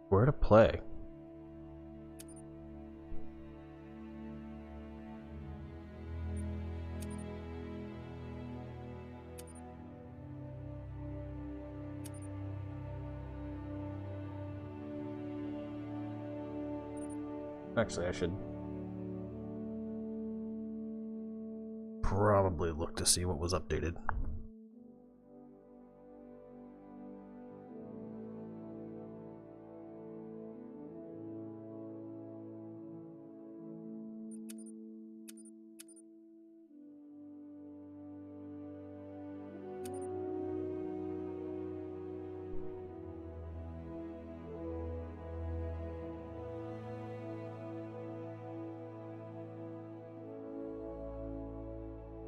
Where to play? Actually, I should probably look to see what was updated.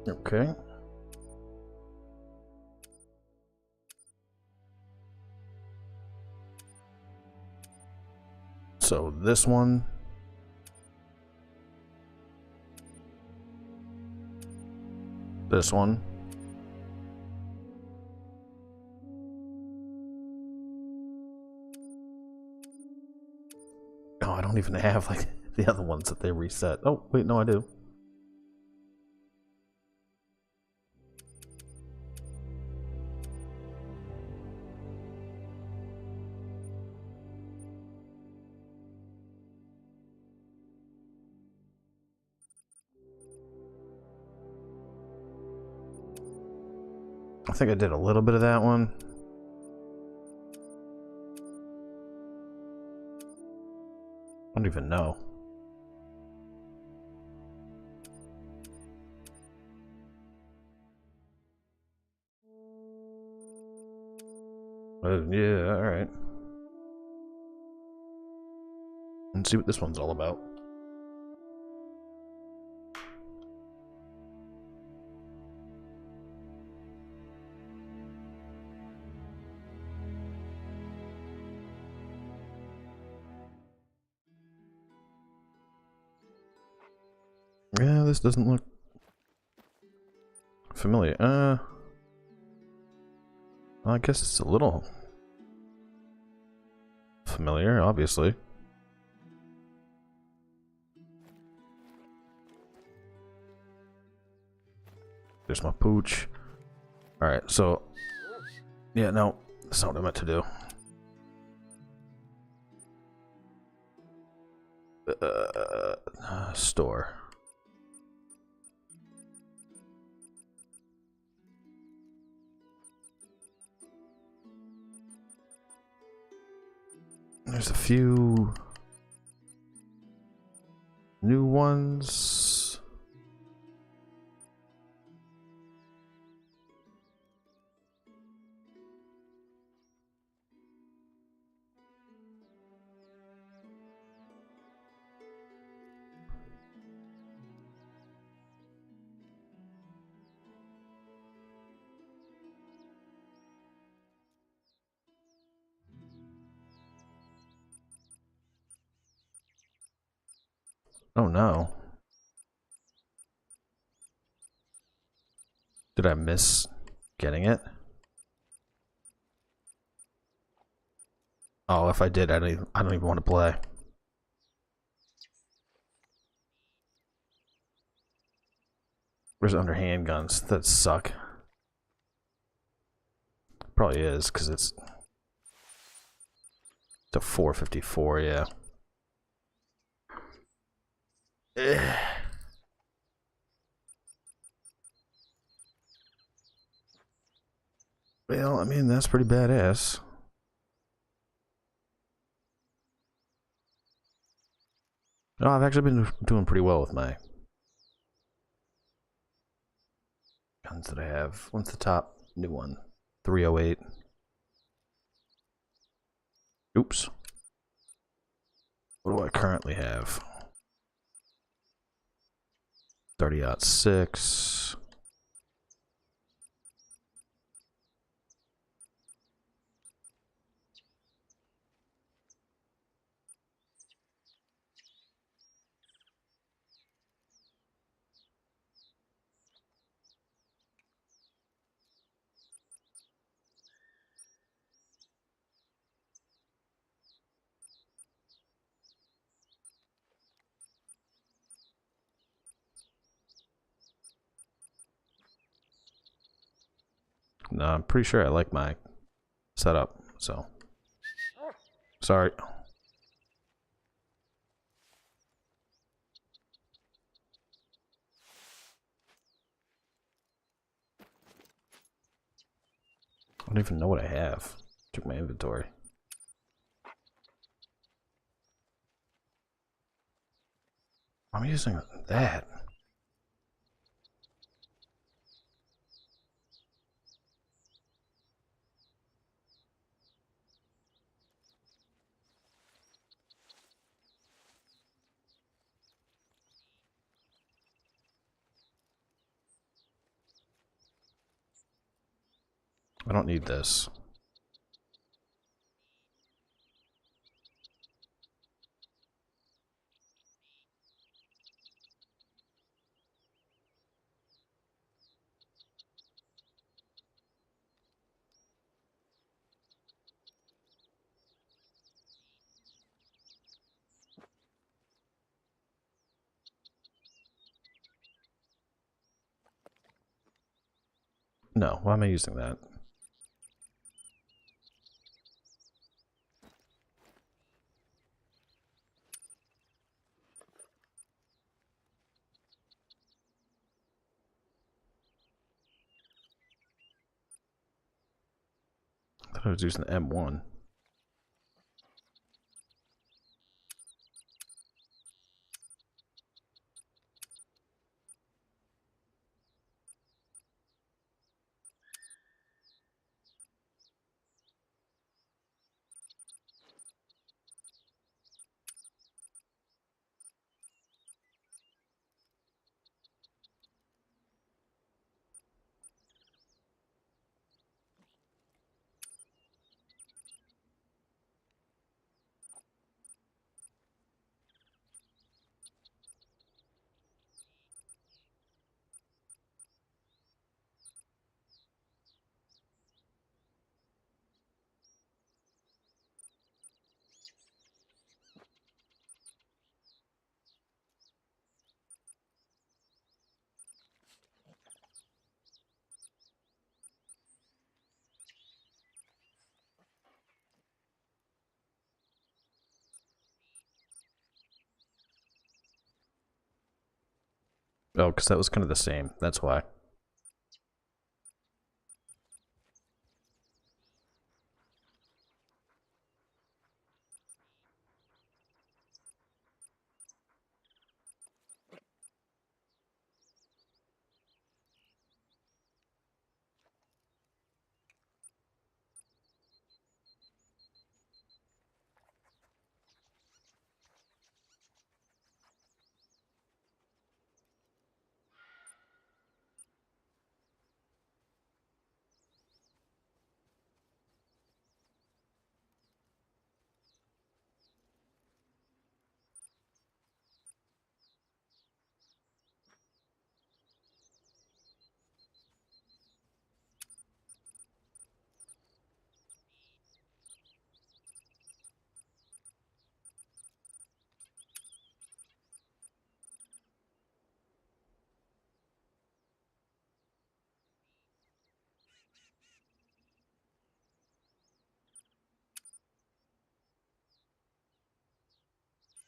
Okay. So this one. This one. Oh, I don't even have like the other ones that they reset. Oh, wait, no, I do. I think I did a little bit of that one. I don't even know. Yeah, alright. Let's see what this one's all about. Yeah, this doesn't look familiar. I guess it's a little familiar, obviously. There's my pooch. Alright, so... Yeah, no, that's not what I meant to do. Store. There's a few new ones. Oh no. Did I miss getting it? Oh, if I did, I don't even want to play. Where's under handguns? That suck. Probably is, because it's to 454, yeah. Well, I mean, that's pretty badass. Oh, I've actually been doing pretty well with my guns that I have. What's the top new one? 308. Oops. What do I currently have? 30-06. And I'm pretty sure I like my setup, so. Sorry. I don't even know what I have. Check my inventory. I'm using that. I don't need this. No, why am I using that? I thought I was using the M1. Oh, because that was kind of the same. That's why.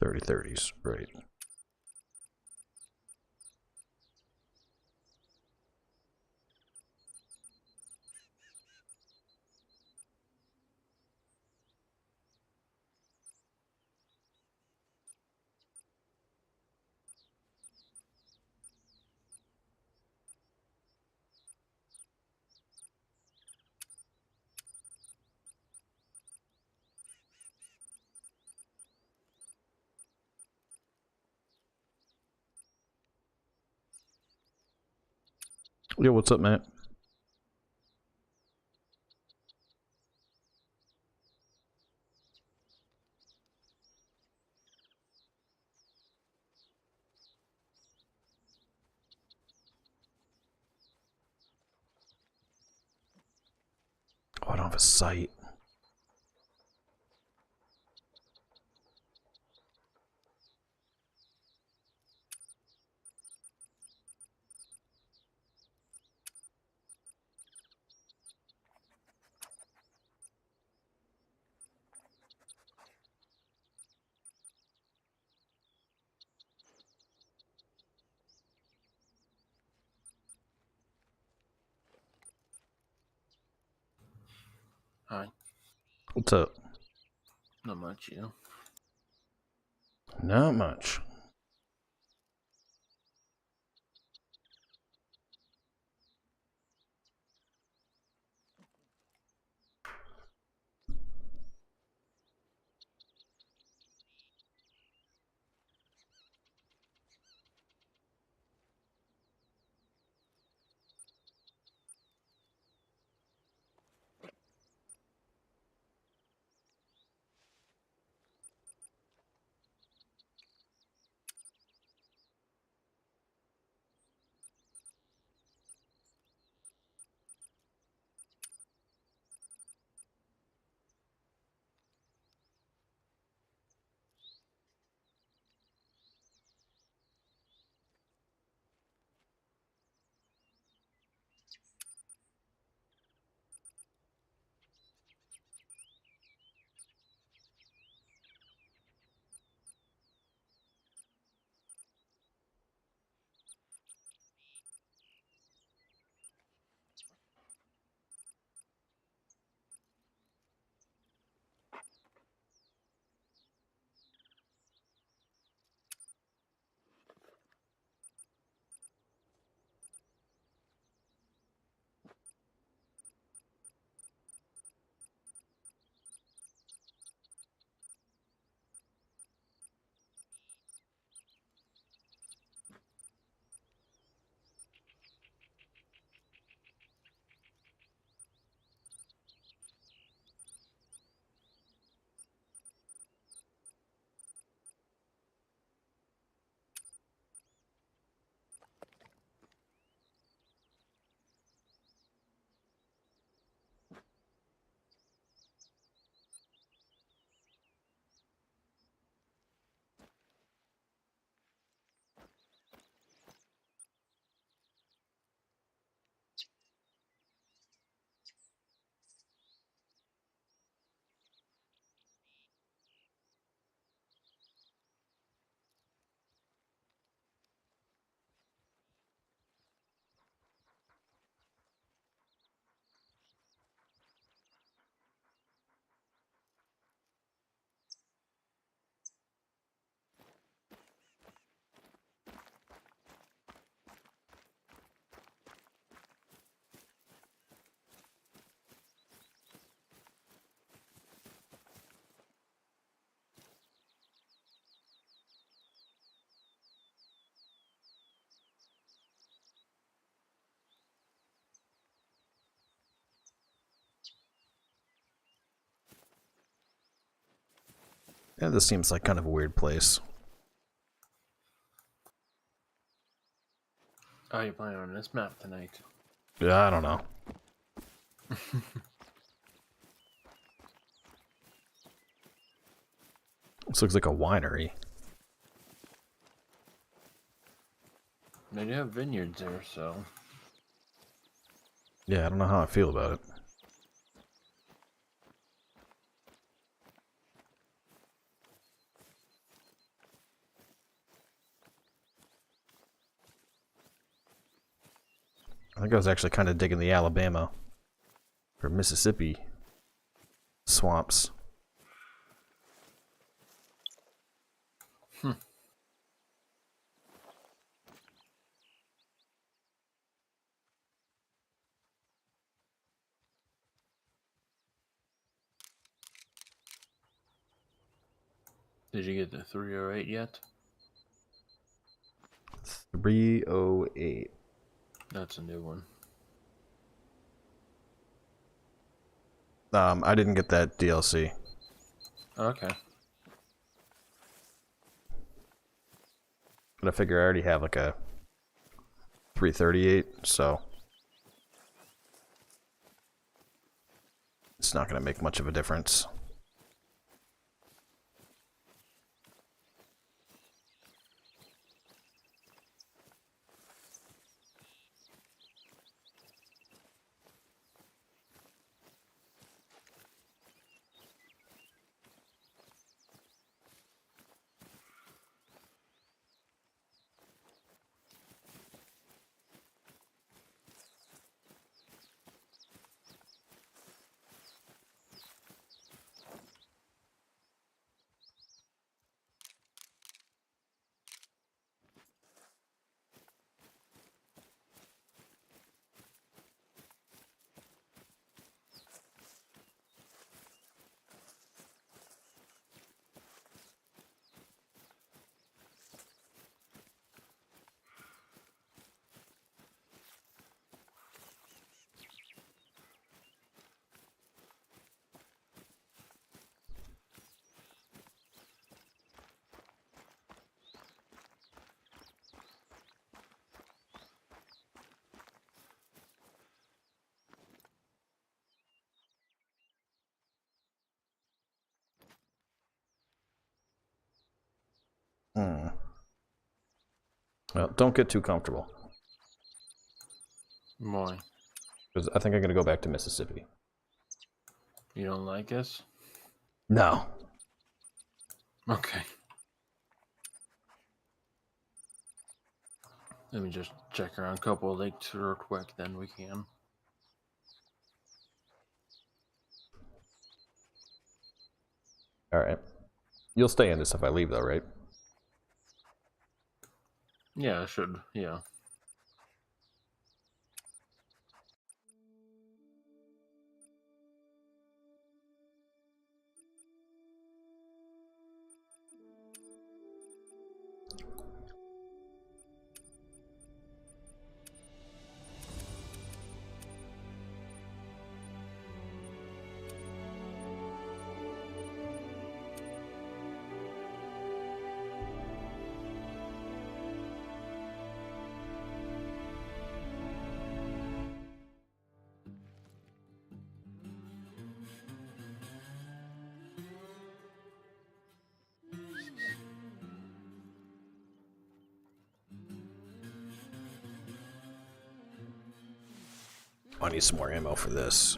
.30-30s, right. Yo, what's up, Matt? Oh, I don't have a sight. Hi. What's up? Not much, you know. Not much. Yeah, this seems like kind of a weird place. How are you playing on this map tonight? Yeah, I don't know. This looks like a winery. They do have vineyards there, so... Yeah, I don't know how I feel about it. I think I was actually kind of digging the Alabama or Mississippi swamps. Did you get the 308 yet? 308. That's a new one. I didn't get that DLC. Okay. But I figure I already have like a 338, so it's not going to make much of a difference. Hmm. Well, don't get too comfortable. Why? Because I think I'm going to go back to Mississippi. You don't like us? No. Okay. Let me just check around a couple of lakes real quick, then we can. Alright. You'll stay in this if I leave, though, right? Yeah, I should. Yeah. I need some more ammo for this.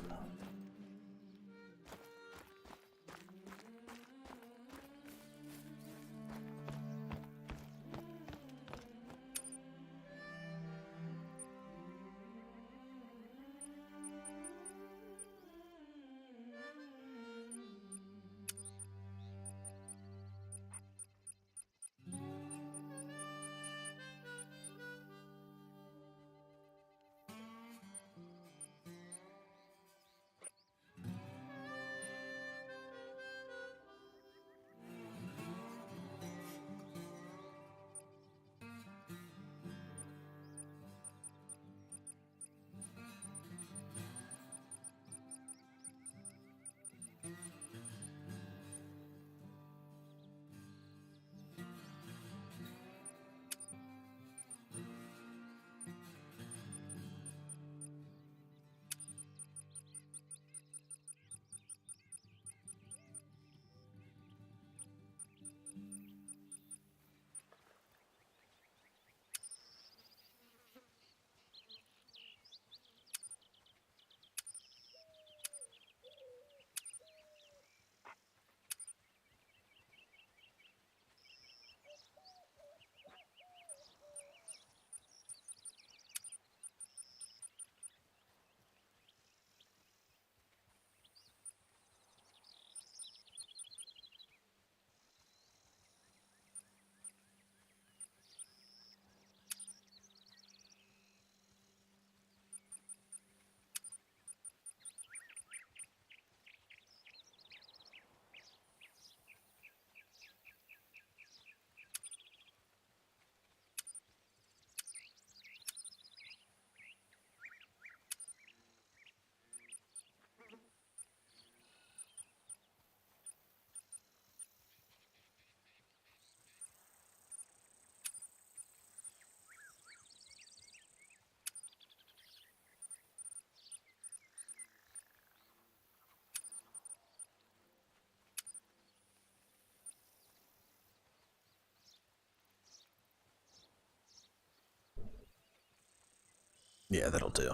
Yeah, that'll do.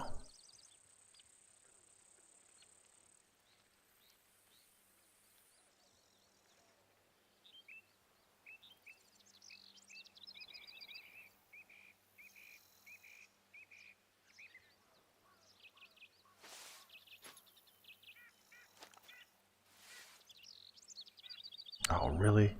Oh, really?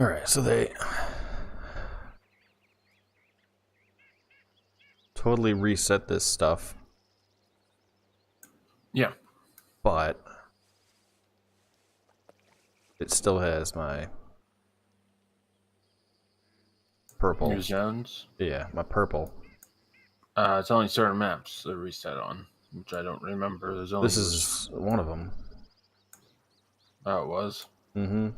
Alright, so they totally reset this stuff. Yeah. But it still has my purple. New zones. Yeah, my purple. It's only certain maps that reset on, which I don't remember. There's only This is one of them. Oh, it was. Mm-hmm.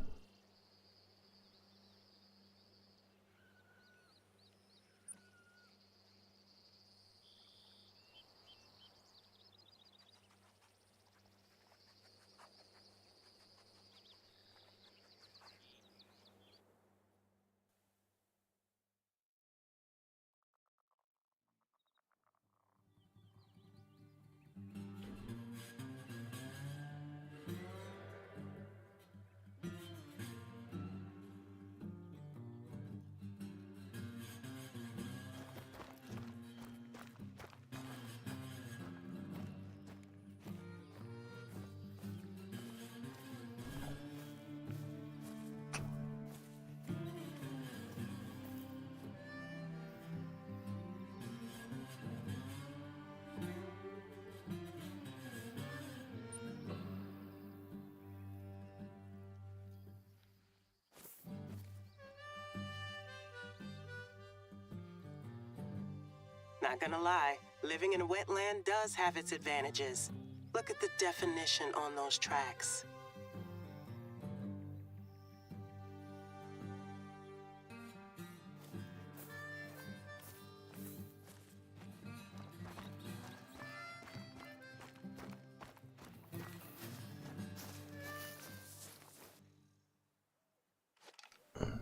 Not gonna lie, living in a wetland does have its advantages. Look at the definition on those tracks.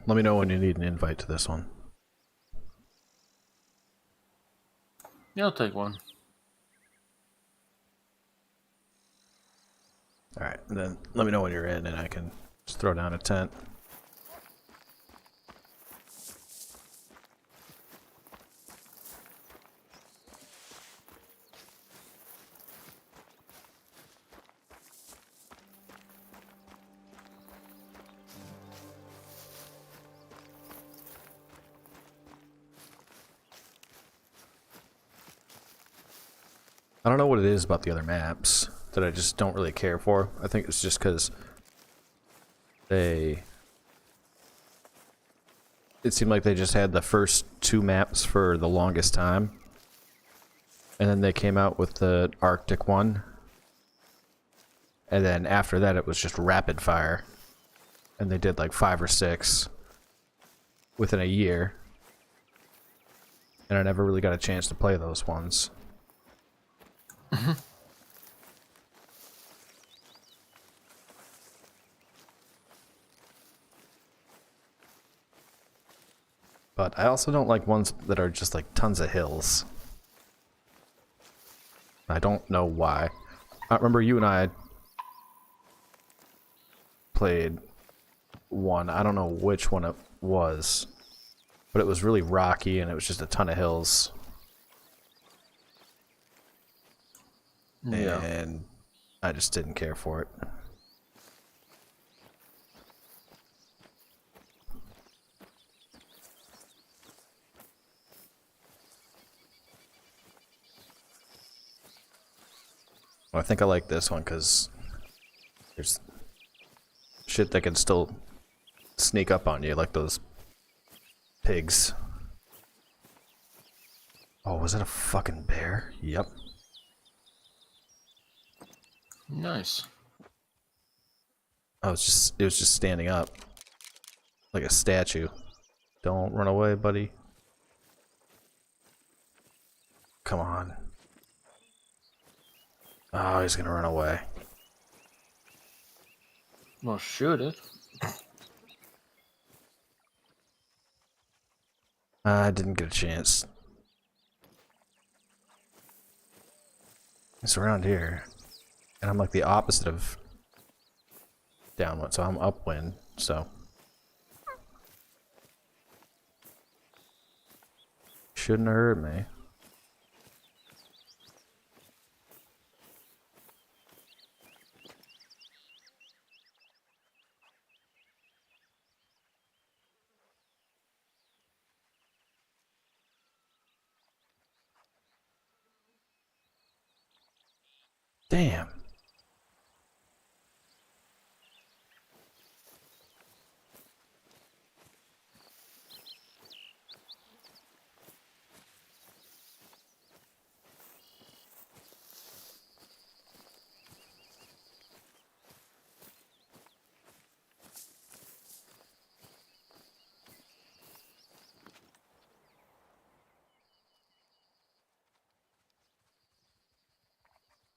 Let me know when you need an invite to this one. Yeah, I'll take one. Alright, then let me know when you're in and I can just throw down a tent. I don't know what it is about the other maps that I just don't really care for. I think it's just because it seemed like they just had the first two maps for the longest time. And then they came out with the Arctic one. And then after that it was just rapid fire. And they did like 5 or 6 within a year. And I never really got a chance to play those ones. But I also don't like ones that are just like tons of hills. I don't know why. I remember you and I played one. I don't know which one it was. But it was really rocky and it was just a ton of hills. Yeah. And I just didn't care for it. Well, I think I like this one because there's shit that can still sneak up on you, like those pigs. Oh, was that a fucking bear? Yep. Nice. It was just standing up like a statue. Don't run away, buddy. Come on. Oh, he's gonna run away. Well, shoot it. I didn't get a chance. It's around here. And I'm like the opposite of downwind, so I'm upwind, so. Shouldn't have hurt me. Damn.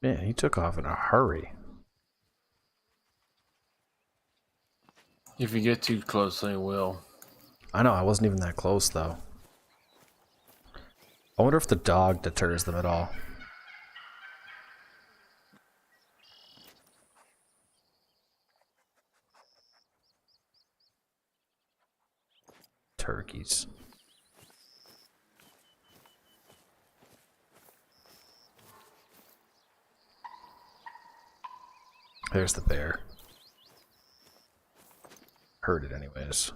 Man, he took off in a hurry. If you get too close, they will. I know, I wasn't even that close, though. I wonder if the dog deters them at all. Turkeys. There's the bear. Heard it anyways.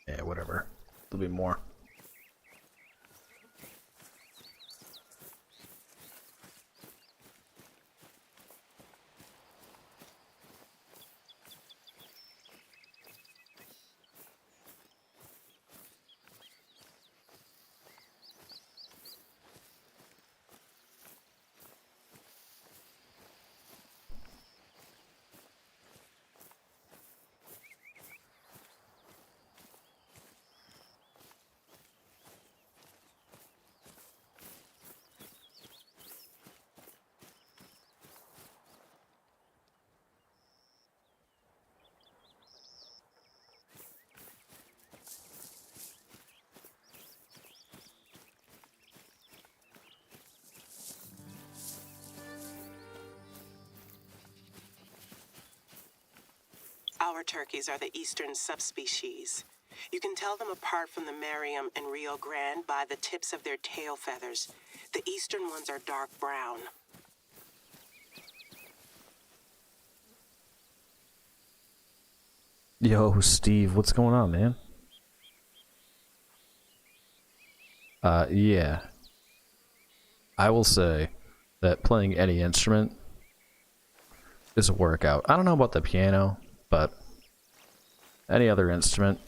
Yeah, whatever. There'll be more. Our turkeys are the eastern subspecies. You can tell them apart from the Merriam and Rio Grande by the tips of their tail feathers. The eastern ones are dark brown. Yo, Steve, what's going on, man? Yeah. I will say that playing any instrument is a workout. I don't know about the piano, but any other instrument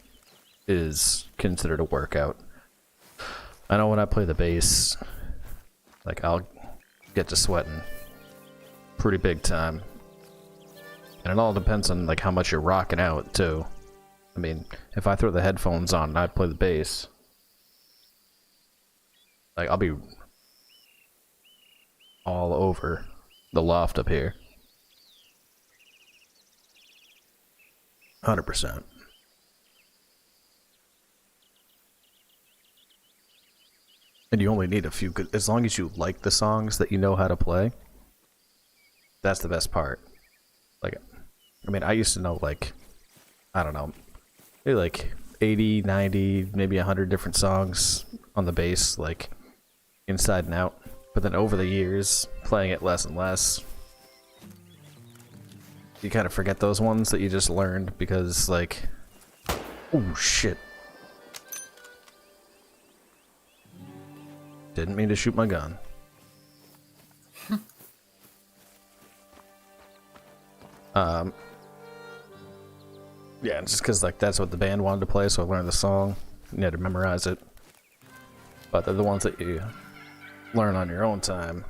is considered a workout. I know when I play the bass, like, I'll get to sweating pretty big time. And it all depends on, like, how much you're rocking out, too. I mean, if I throw the headphones on and I play the bass, like, I'll be all over the loft up here. 100%. And you only need a few good, as long as you like the songs that you know how to play, that's the best part. Like, I mean, I used to know, like, I don't know, maybe like 80, 90, maybe 100 different songs on the bass, like, inside and out. But then over the years, playing it less and less, you kind of forget those ones that you just learned because, like, oh shit. Didn't mean to shoot my gun. Yeah, just because like that's what the band wanted to play, so I learned the song. You had to memorize it. But they're the ones that you learn on your own time.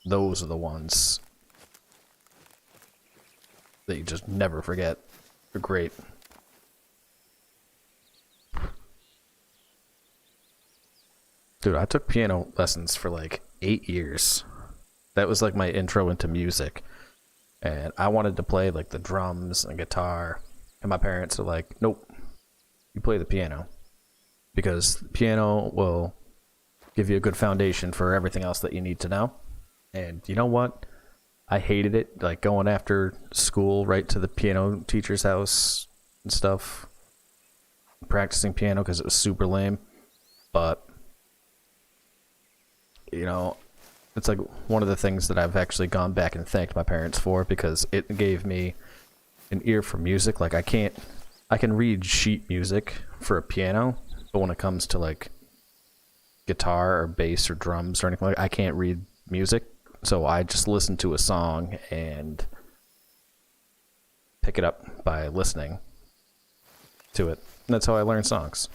Those are the ones that you just never forget. They're great. Dude, I took piano lessons for like 8 years. That was like my intro into music. And I wanted to play like the drums and guitar. And my parents are like, nope, you play the piano. Because the piano will give you a good foundation for everything else that you need to know. And you know what? I hated it, like going after school right to the piano teacher's house and stuff. Practicing piano because it was super lame. But, you know, it's like one of the things that I've actually gone back and thanked my parents for, because it gave me an ear for music. Like I can read sheet music for a piano, but when it comes to like guitar or bass or drums or anything like that, I can't read music. So I just listen to a song and pick it up by listening to it. And that's how I learn songs.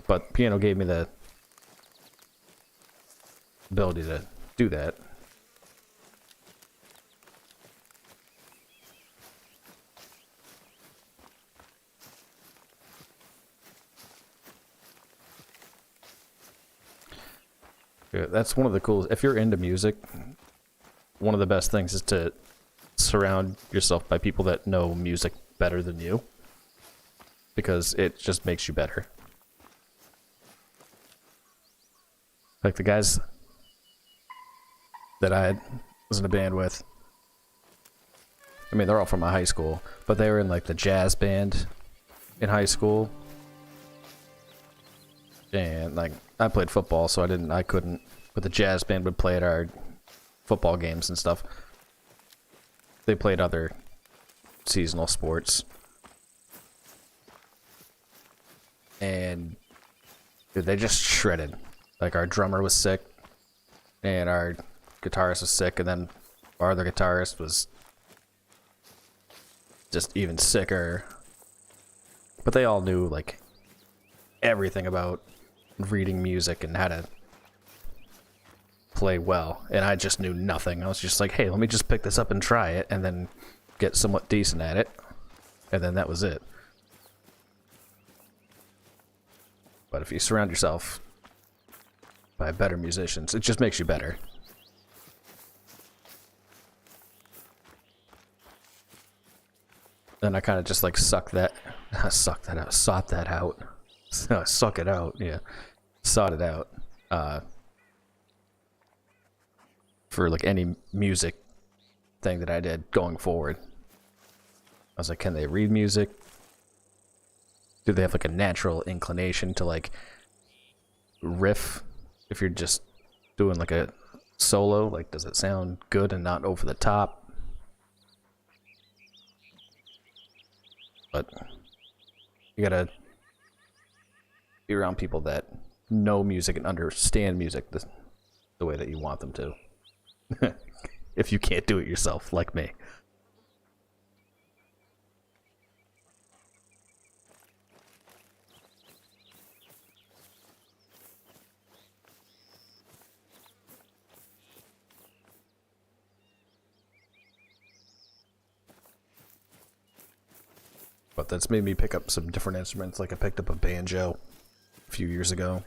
But piano gave me the ability to do that. Yeah, that's one of the coolest. If you're into music, one of the best things is to surround yourself by people that know music better than you, because it just makes you better. Like the guys that I was in a band with, I mean, they're all from my high school, but they were in like the jazz band in high school. And like I played football, so I couldn't, but the jazz band would play at our football games and stuff. They played other seasonal sports. And dude, they just shredded. Like our drummer was sick and our guitarist was sick, and then our other guitarist was just even sicker. But they all knew like everything about reading music and how to play well, and I just knew nothing. I was just like, hey, let me just pick this up and try it, and then get somewhat decent at it, and then that was it. But if you surround yourself by better musicians, it just makes you better. Then I kind of just like sought that out, suck it out, yeah, sought it out, for like any music thing that I did going forward. I was like, can they read music? Do they have like a natural inclination to like riff? If you're just doing like a solo, like does it sound good and not over the top? But you gotta be around people that know music and understand music the way that you want them to. If you can't do it yourself, like me. But that's made me pick up some different instruments. Like I picked up a banjo a few years ago.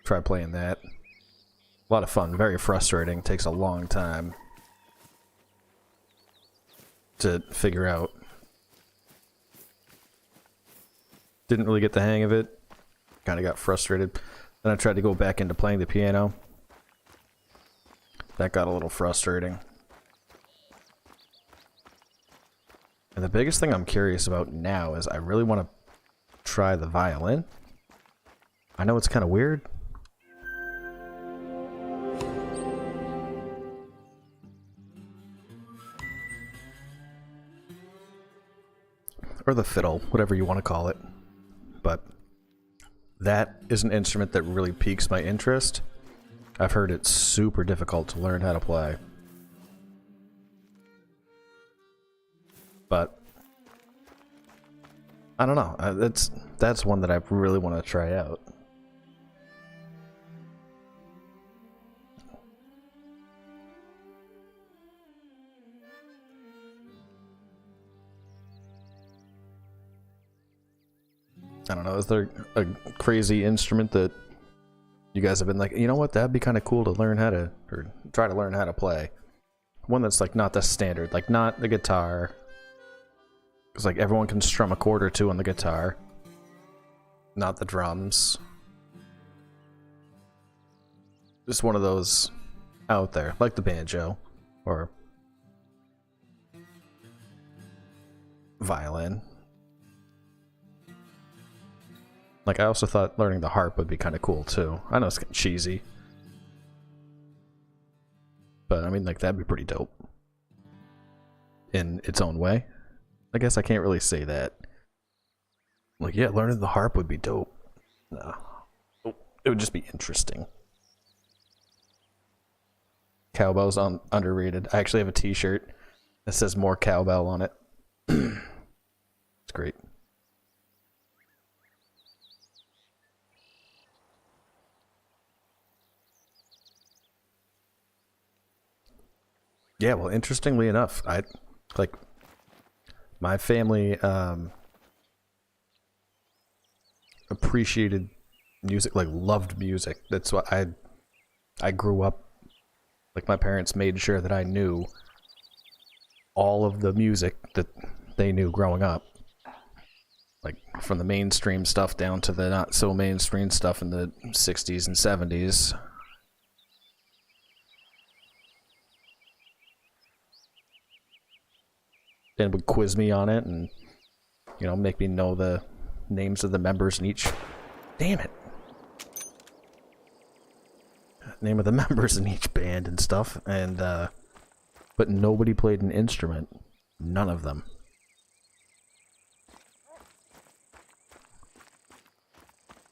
Tried playing that. A lot of fun, very frustrating, takes a long time to figure out. Didn't really get the hang of it, kind of got frustrated. Then I tried to go back into playing the piano. That got a little frustrating. And the biggest thing I'm curious about now is I really want to try the violin. I know it's kind of weird. Or the fiddle, whatever you want to call it. But that is an instrument that really piques my interest. I've heard it's super difficult to learn how to play. But I don't know. That's one that I really want to try out. I don't know. Is there a crazy instrument that you guys have been like, you know what, that'd be kind of cool to learn how to, or try to learn how to play? One that's like not the standard, like not the guitar. Because like everyone can strum a chord or two on the guitar. Not the drums. Just one of those out there, like the banjo or violin. Like, I also thought learning the harp would be kind of cool, too. I know it's kind of cheesy. But, I mean, like, that'd be pretty dope. In its own way. I guess I can't really say that. Like, yeah, learning the harp would be dope. No. It would just be interesting. Cowbell's underrated. I actually have a t-shirt that says more cowbell on it. It's great. Yeah, well, interestingly enough, like my family appreciated music, like loved music. That's why I grew up, like my parents made sure that I knew all of the music that they knew growing up. Like from the mainstream stuff down to the not so mainstream stuff in the 60s and 70s. And would quiz me on it and, you know, make me know the names of the members in each... Damn it! Name of the members in each band and stuff, and, but nobody played an instrument. None of them.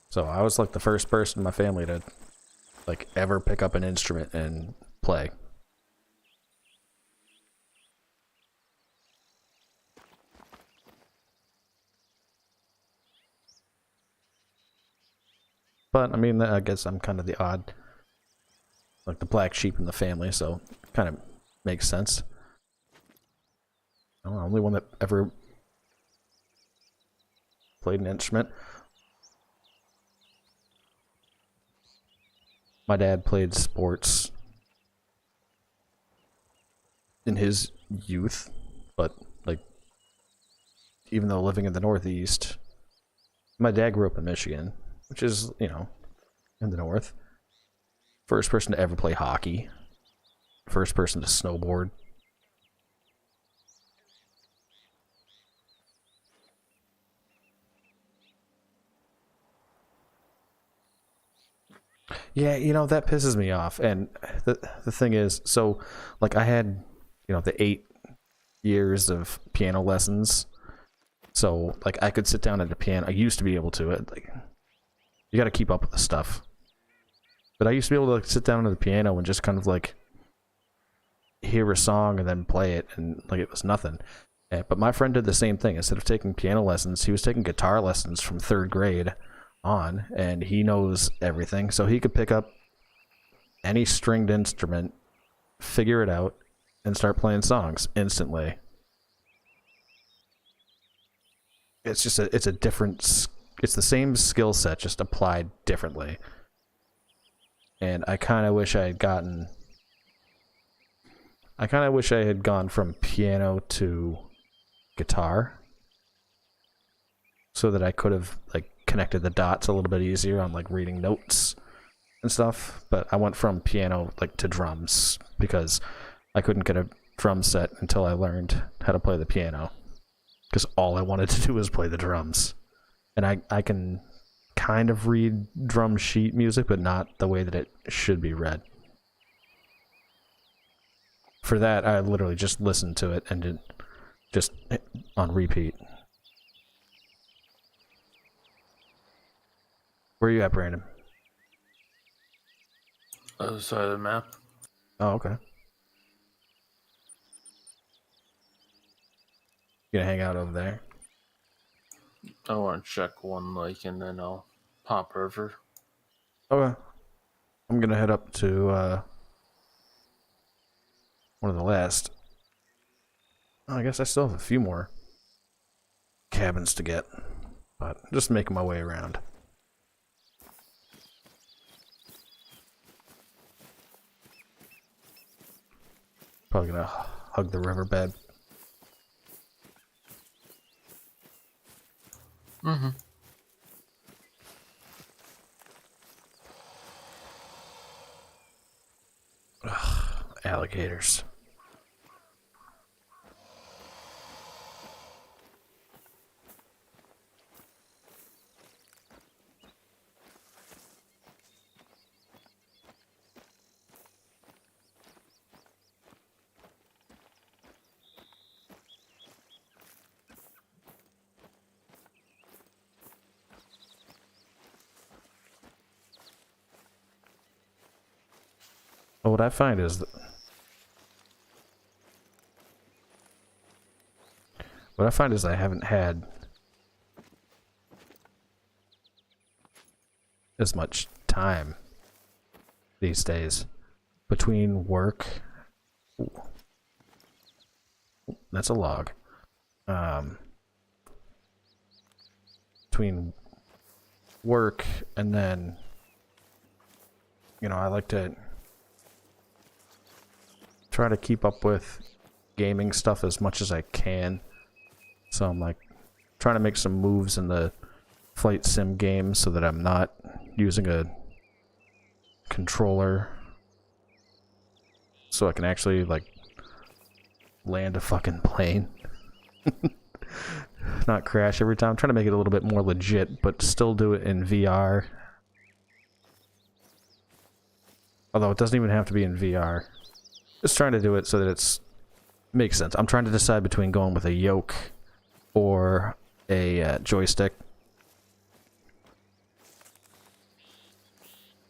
So I was like the first person in my family to, like, ever pick up an instrument and play. But, I mean, I guess I'm kind of the odd, like the black sheep in the family, so it kind of makes sense. I'm the only one that ever played an instrument. My dad played sports in his youth, but, like, even though living in the Northeast, my dad grew up in Michigan, which is, you know, in the north. First person to ever play hockey. First person to snowboard. Yeah, you know, that pisses me off. And the thing is, so, like, I had, you know, the 8 years of piano lessons. So, like, I could sit down at the piano. I used to be able to. Like, you gotta keep up with the stuff. But I used to be able to like, sit down at the piano and just kind of like hear a song and then play it, and like it was nothing. But my friend did the same thing. Instead of taking piano lessons, he was taking guitar lessons from 3rd grade on, and he knows everything. So he could pick up any stringed instrument, figure it out, and start playing songs instantly. It's just it's a different... It's the same skill set, just applied differently. And I kind of wish I had gotten... I kind of wish I had gone from piano to guitar. So that I could have, like, connected the dots a little bit easier on, like, reading notes and stuff. But I went from piano, like, to drums. Because I couldn't get a drum set until I learned how to play the piano. Because all I wanted to do was play the drums. And I can kind of read drum sheet music, but not the way that it should be read. For that, I literally just listened to it and just on repeat. Where are you at, Brandon? Other side of the map. Oh, okay. You gonna hang out over there? I want to check one lake and then I'll pop over. Okay. I'm gonna head up to one of the last. Oh, I guess I still have a few more cabins to get, but just making my way around. Probably gonna hug the riverbed. Mm-hmm. Alligators. Well, what I find is that I haven't had as much time these days between work. Ooh, that's a log. Between work and then, I like to try to keep up with gaming stuff as much as I can. So I'm like trying to make some moves in the flight sim game so that I'm not using a controller, so I can actually like land a fucking plane. Not crash every time. I'm trying to make it a little bit more legit, but still do it in VR. Although it doesn't even have to be in VR. Just trying to do it so that it's makes sense. I'm trying to decide between going with a yoke or a joystick,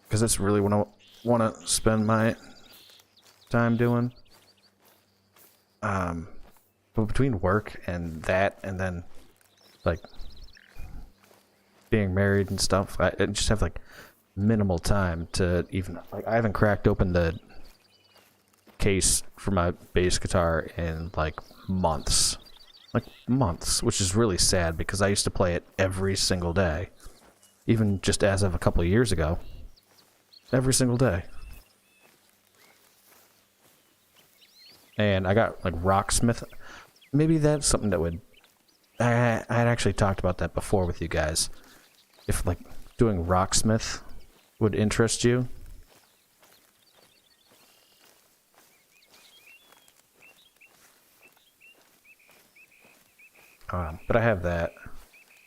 because that's really what I want to spend my time doing. But between work and that, and then like being married and stuff, I just have like minimal time to even like. I haven't cracked open the case for my bass guitar in like months, which is really sad because I used to play it every single day, even just as of a couple of years ago, every single day. And I got like Rocksmith. Maybe that's something that would. I had actually talked about that before with you guys. If like doing Rocksmith would interest you. But I have that,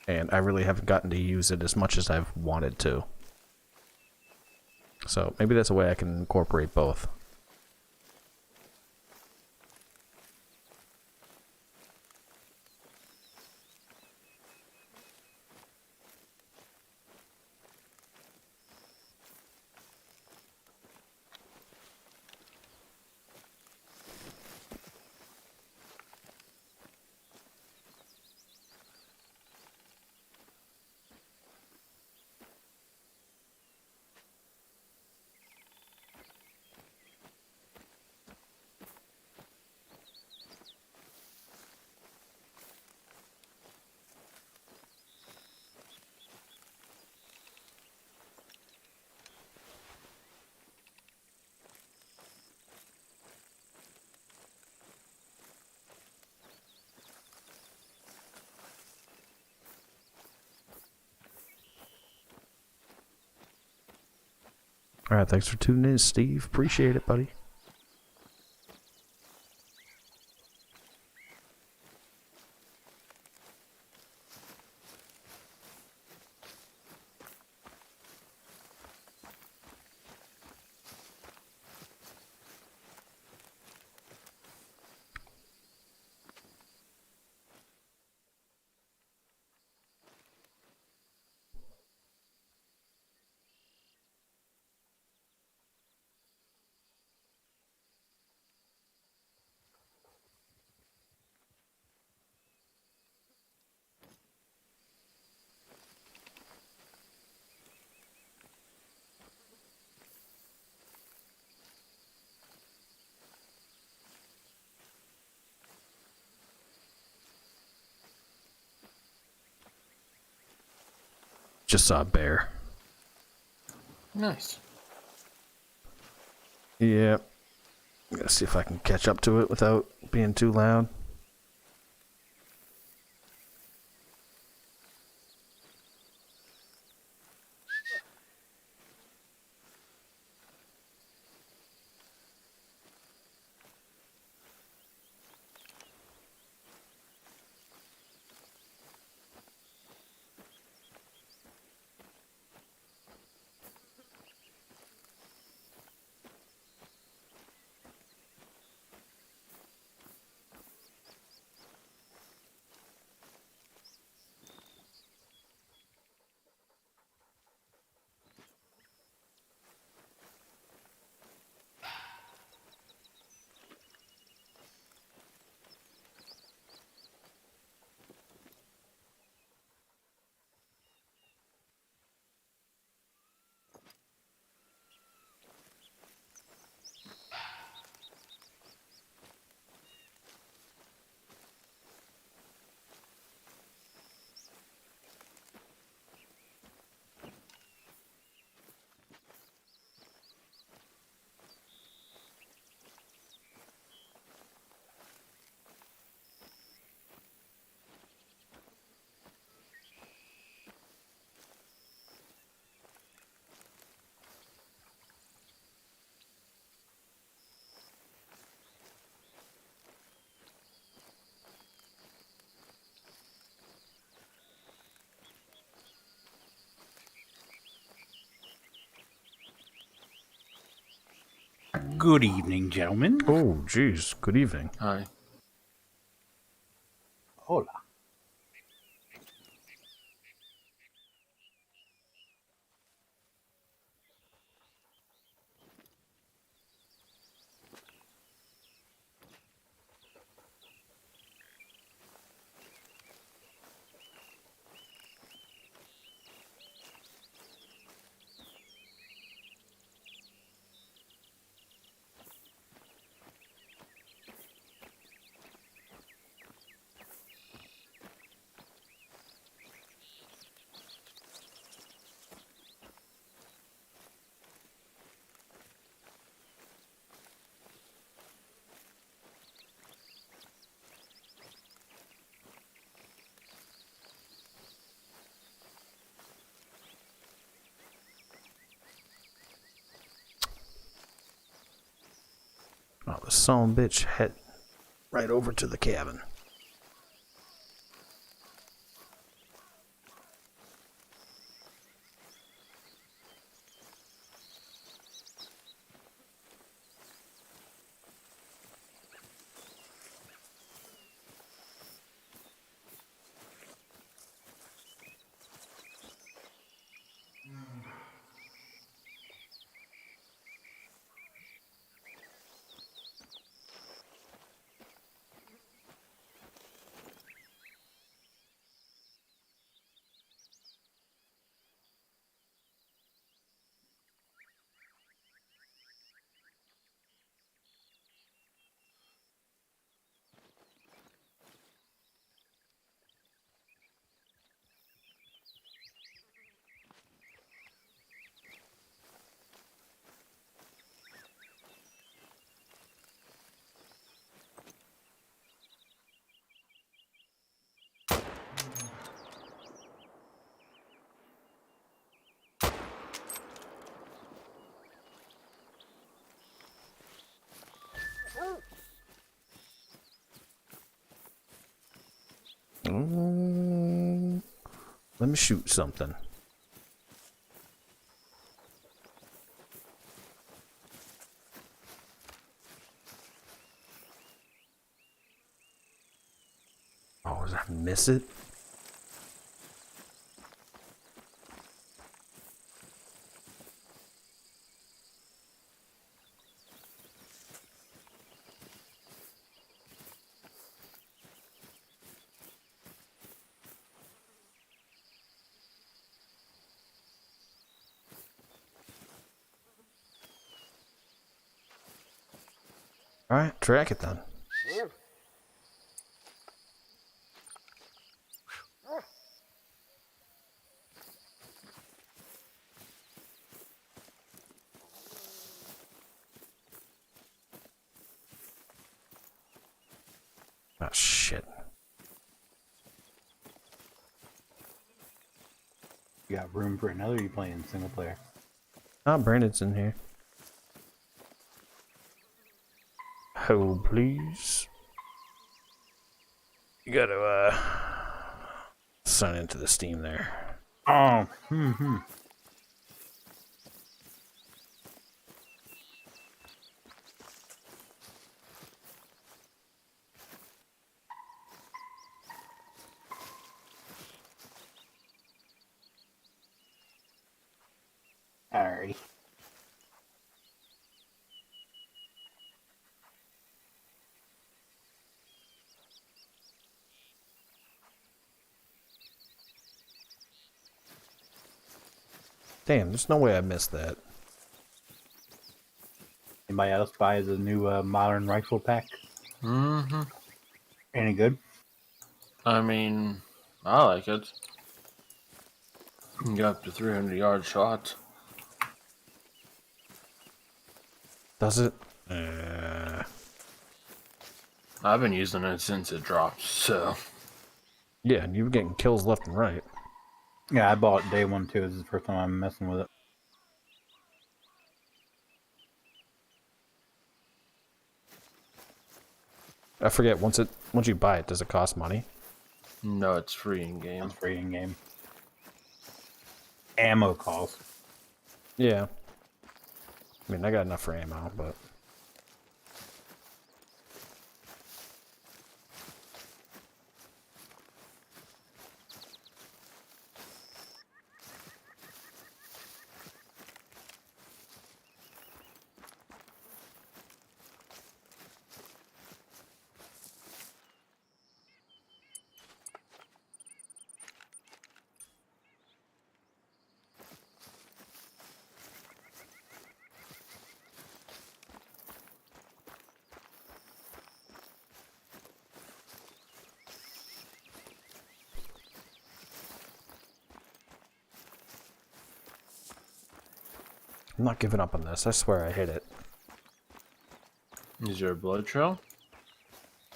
and I really haven't gotten to use it as much as I've wanted to. So maybe that's a way I can incorporate both. Alright, thanks for tuning in, Steve. Appreciate it, buddy. Just saw a bear. Nice. Yeah. I'm gonna see if I can catch up to it without being too loud. Good evening, gentlemen. Oh, jeez. Good evening. Hi. Hola. Oh, the son of a bitch head right over to the cabin. Mm, let me shoot something. Oh, did I miss it? Alright, track it then. You got room for another? Or you playing single player? Brandon's in here. Hold, please. You gotta, sign into the Steam there. Oh, Alrighty. Damn, there's no way I missed that. Anybody else buy the new modern rifle pack? Mm-hmm. Any good? I mean, I like it. You can get up to 300-yard shots. Does it? I've been using it since it dropped, so... Yeah, and you were getting kills left and right. Yeah, I bought it day one too. This is the first time I'm messing with it. I forget, once you buy it, does it cost money? No, it's free in game. It's free in game. Ammo cost. Yeah. I mean, I got enough for ammo, but... I'm not giving up on this. I swear I hit it. Is there a blood trail?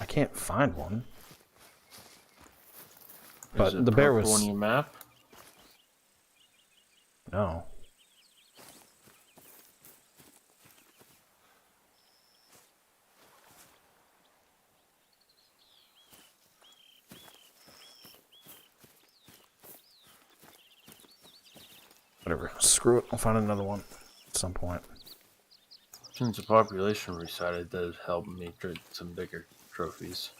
I can't find one. Is But it the bear purple was... on your map? No. Whatever. Screw it. I'll find another one at some point. Since the population reset, it does help me get some bigger trophies.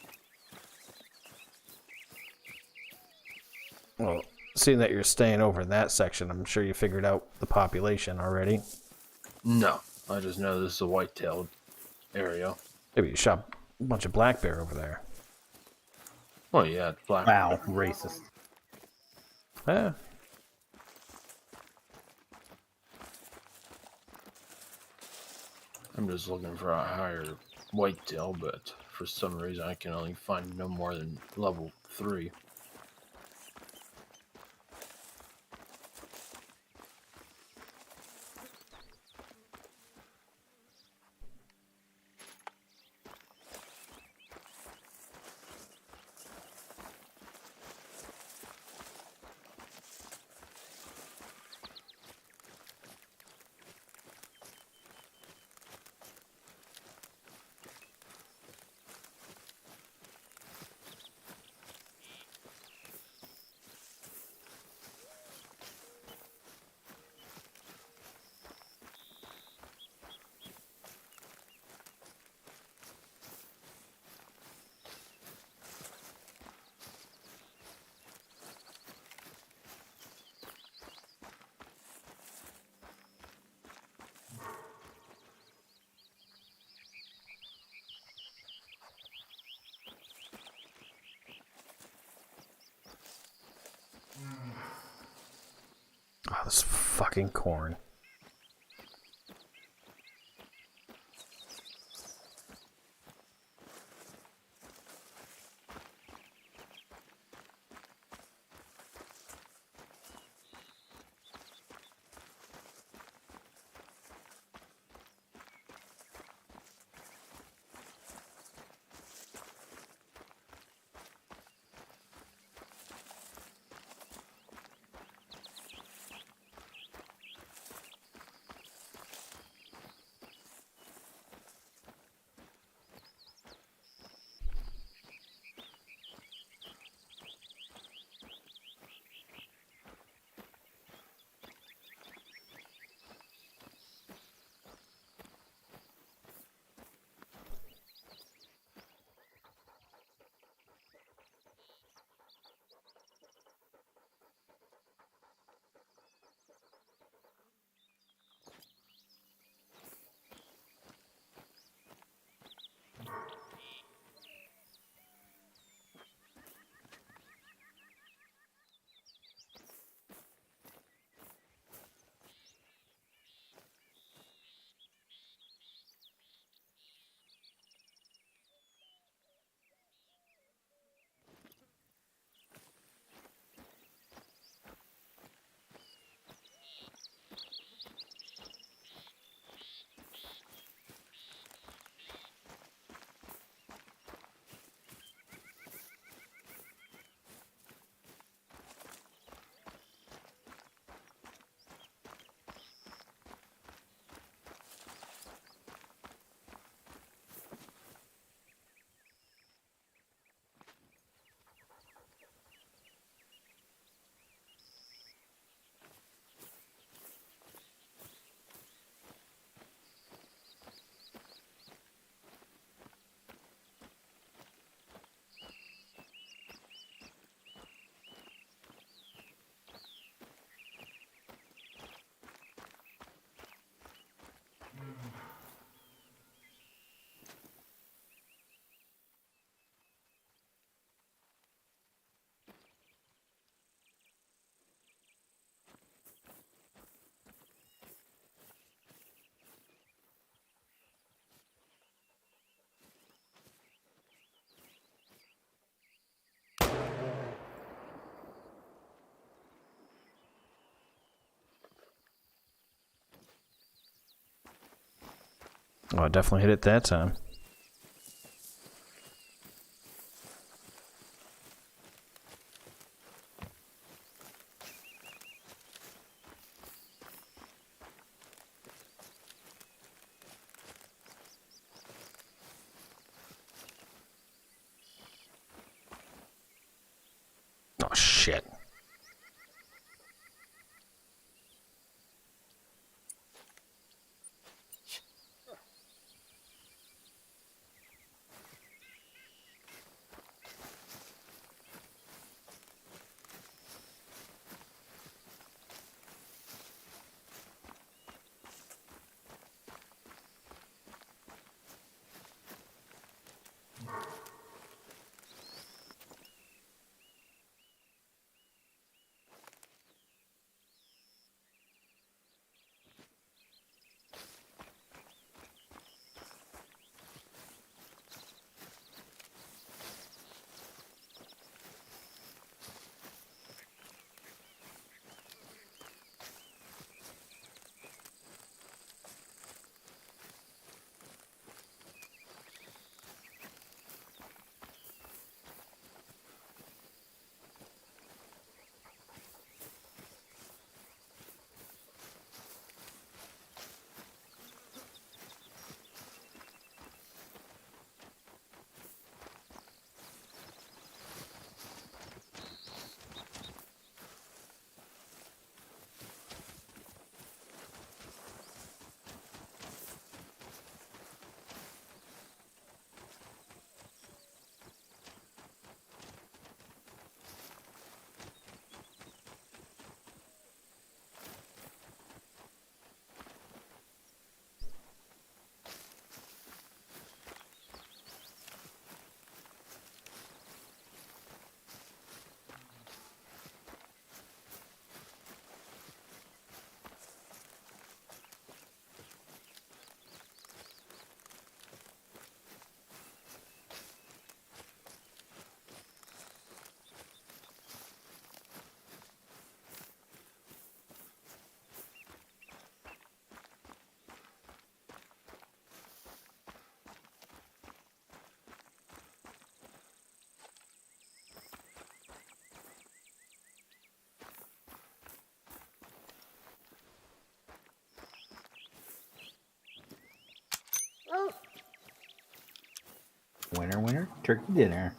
Well, seeing that you're staying over in that section, I'm sure you figured out the population already. No, I just know this is a white-tailed area. Maybe you shot a bunch of black bear over there. Well, yeah, it's black. Wow, racist. Eh. I'm just looking for a higher whitetail, but for some reason I can only find no more than level 3. Oh, this fucking corn. Oh, I definitely hit it that time. Oh, shit. Winner, winner, turkey dinner.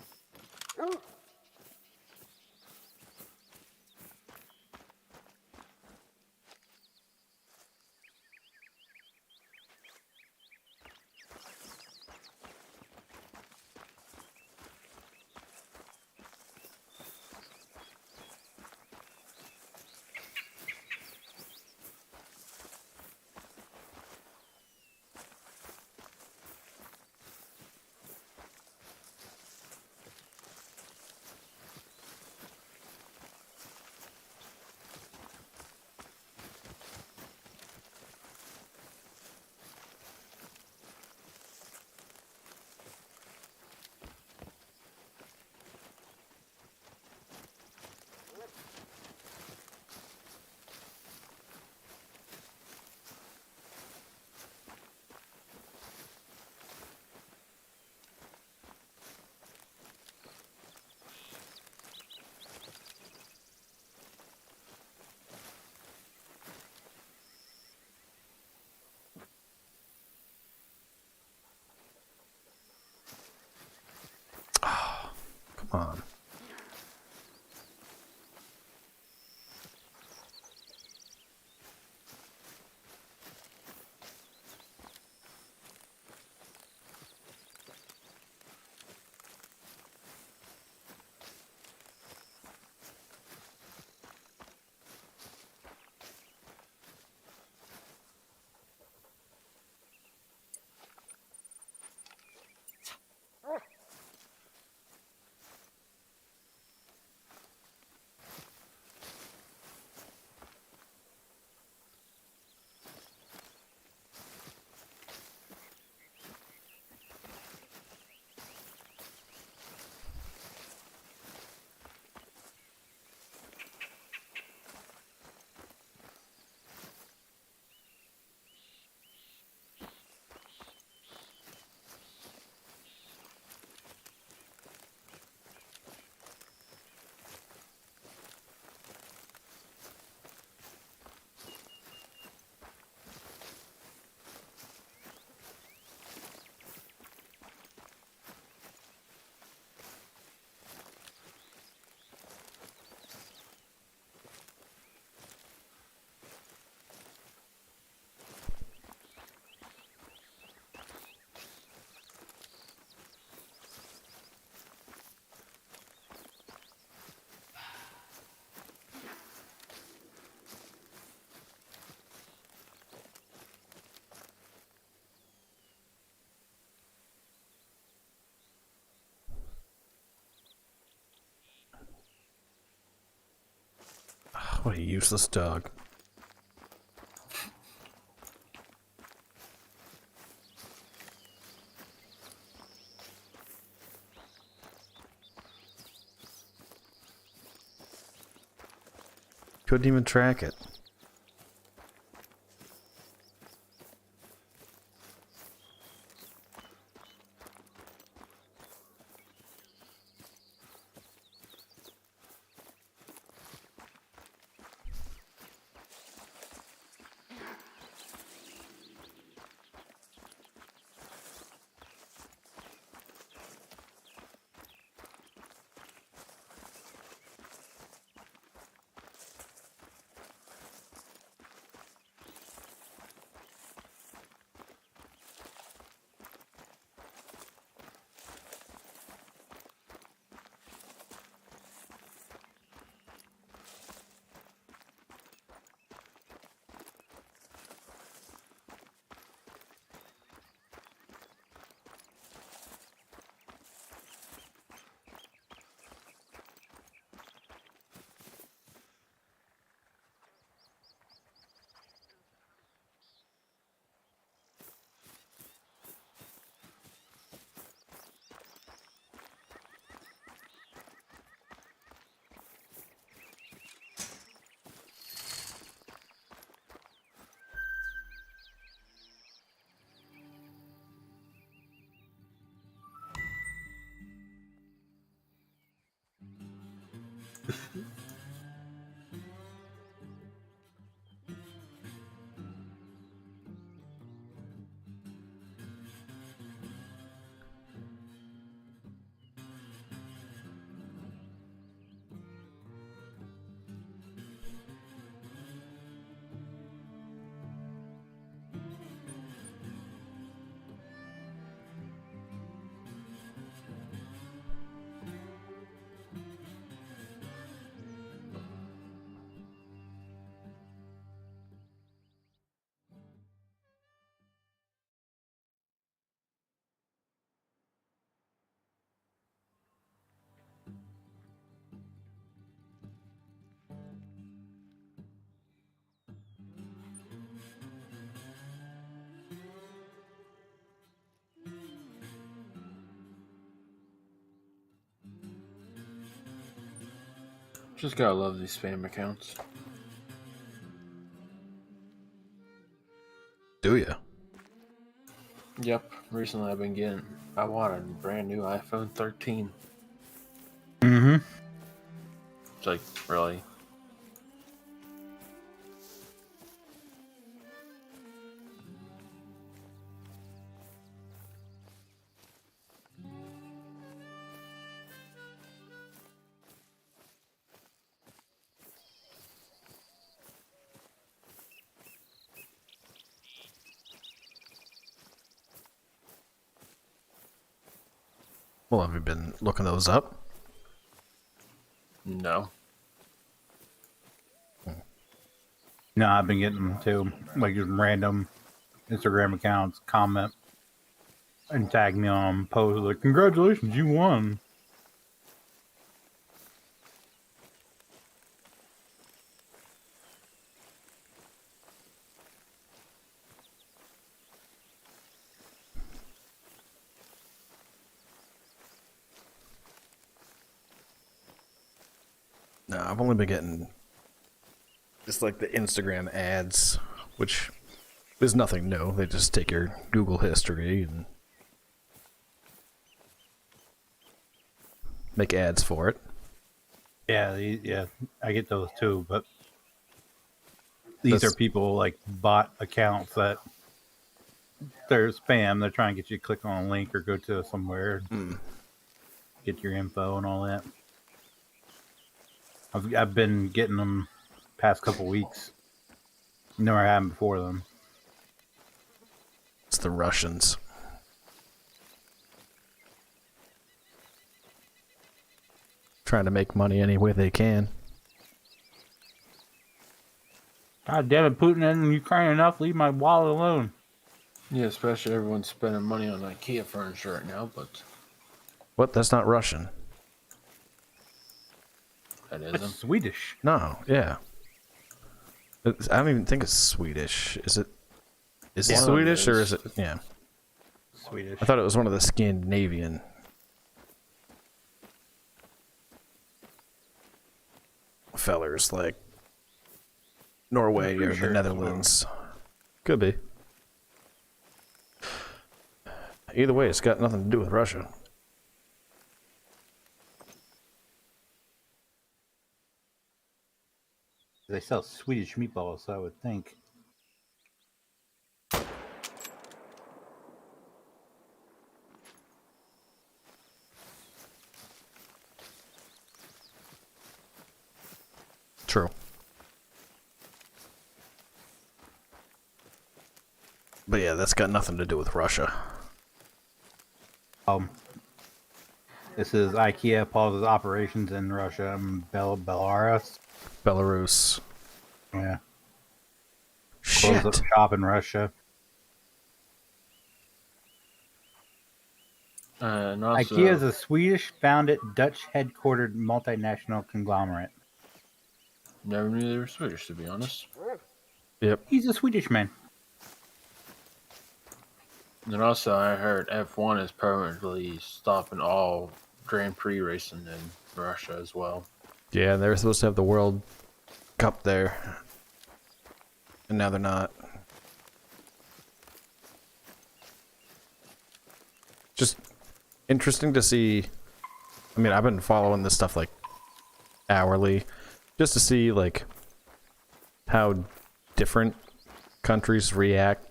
What a useless dog. Couldn't even track it. Just gotta love these spam accounts. Do ya? Yep. Recently I've been getting. I want a brand new iPhone 13. Mm-hmm. It's like, really? Well, have you been looking those up? No. No, I've been getting them too. Like just random Instagram accounts comment and tag me on posts like, "Congratulations, you won." No, I've only been getting just like the Instagram ads, which is nothing new. They just take your Google history and make ads for it. Yeah, I get those too, but these That's- are people like bot accounts that they're spam. They're trying to get you to click on a link or go to somewhere, get your info and all that. I've been getting them past couple weeks. Never had them before them. It's the Russians. Trying to make money any way they can. God damn it, Putin isn't Ukraine enough. Leave my wallet alone. Yeah, especially everyone's spending money on IKEA furniture right now, but What? That's not Russian. that It's isn't. Swedish. No, yeah. I don't even think it's Swedish. Is it? Is it Yeah. Swedish or is it? Yeah. Swedish. I thought it was one of the Scandinavian. Fellers like Norway I'm pretty or sure the it's Netherlands. Could be. Either way, it's got nothing to do with Russia. They sell Swedish meatballs, so I would think. True. But yeah, that's got nothing to do with Russia. This is IKEA pauses operations in Russia and Belarus. Belarus. Yeah. Close up Shit. shop in Russia. And also, IKEA is a Swedish-founded, Dutch-headquartered multinational conglomerate. never knew they were Swedish, to be honest. Yep. He's a Swedish man. And also, I heard F1 is permanently stopping all Grand Prix racing in Russia as well. Yeah, they were supposed to have the World Cup there. And now they're not. Just interesting to see. I mean, I've been following this stuff like hourly, just to see like how different countries react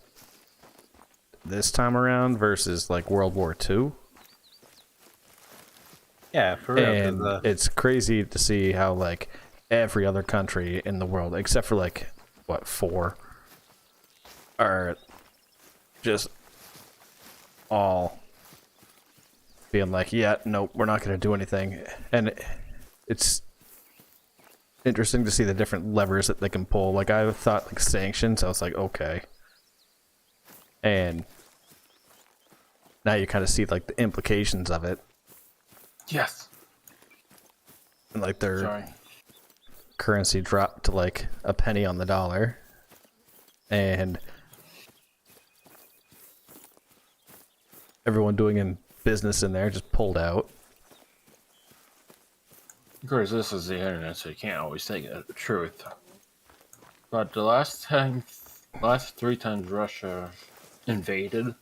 this time around versus like World War II. Yeah, for real. And it's crazy to see how like every other country in the world, except for like what 4, are just all being like, yeah, nope, we're not going to do anything. And it's interesting to see the different levers that they can pull. Like I thought like sanctions, I was like, okay. And now you kind of see like the implications of it. Yes. And like their Sorry. currency dropped to like a penny on the dollar. And everyone doing in business in there just pulled out. Of course, this is the internet, so you can't always take it as the truth. But the last 3 times Russia invaded,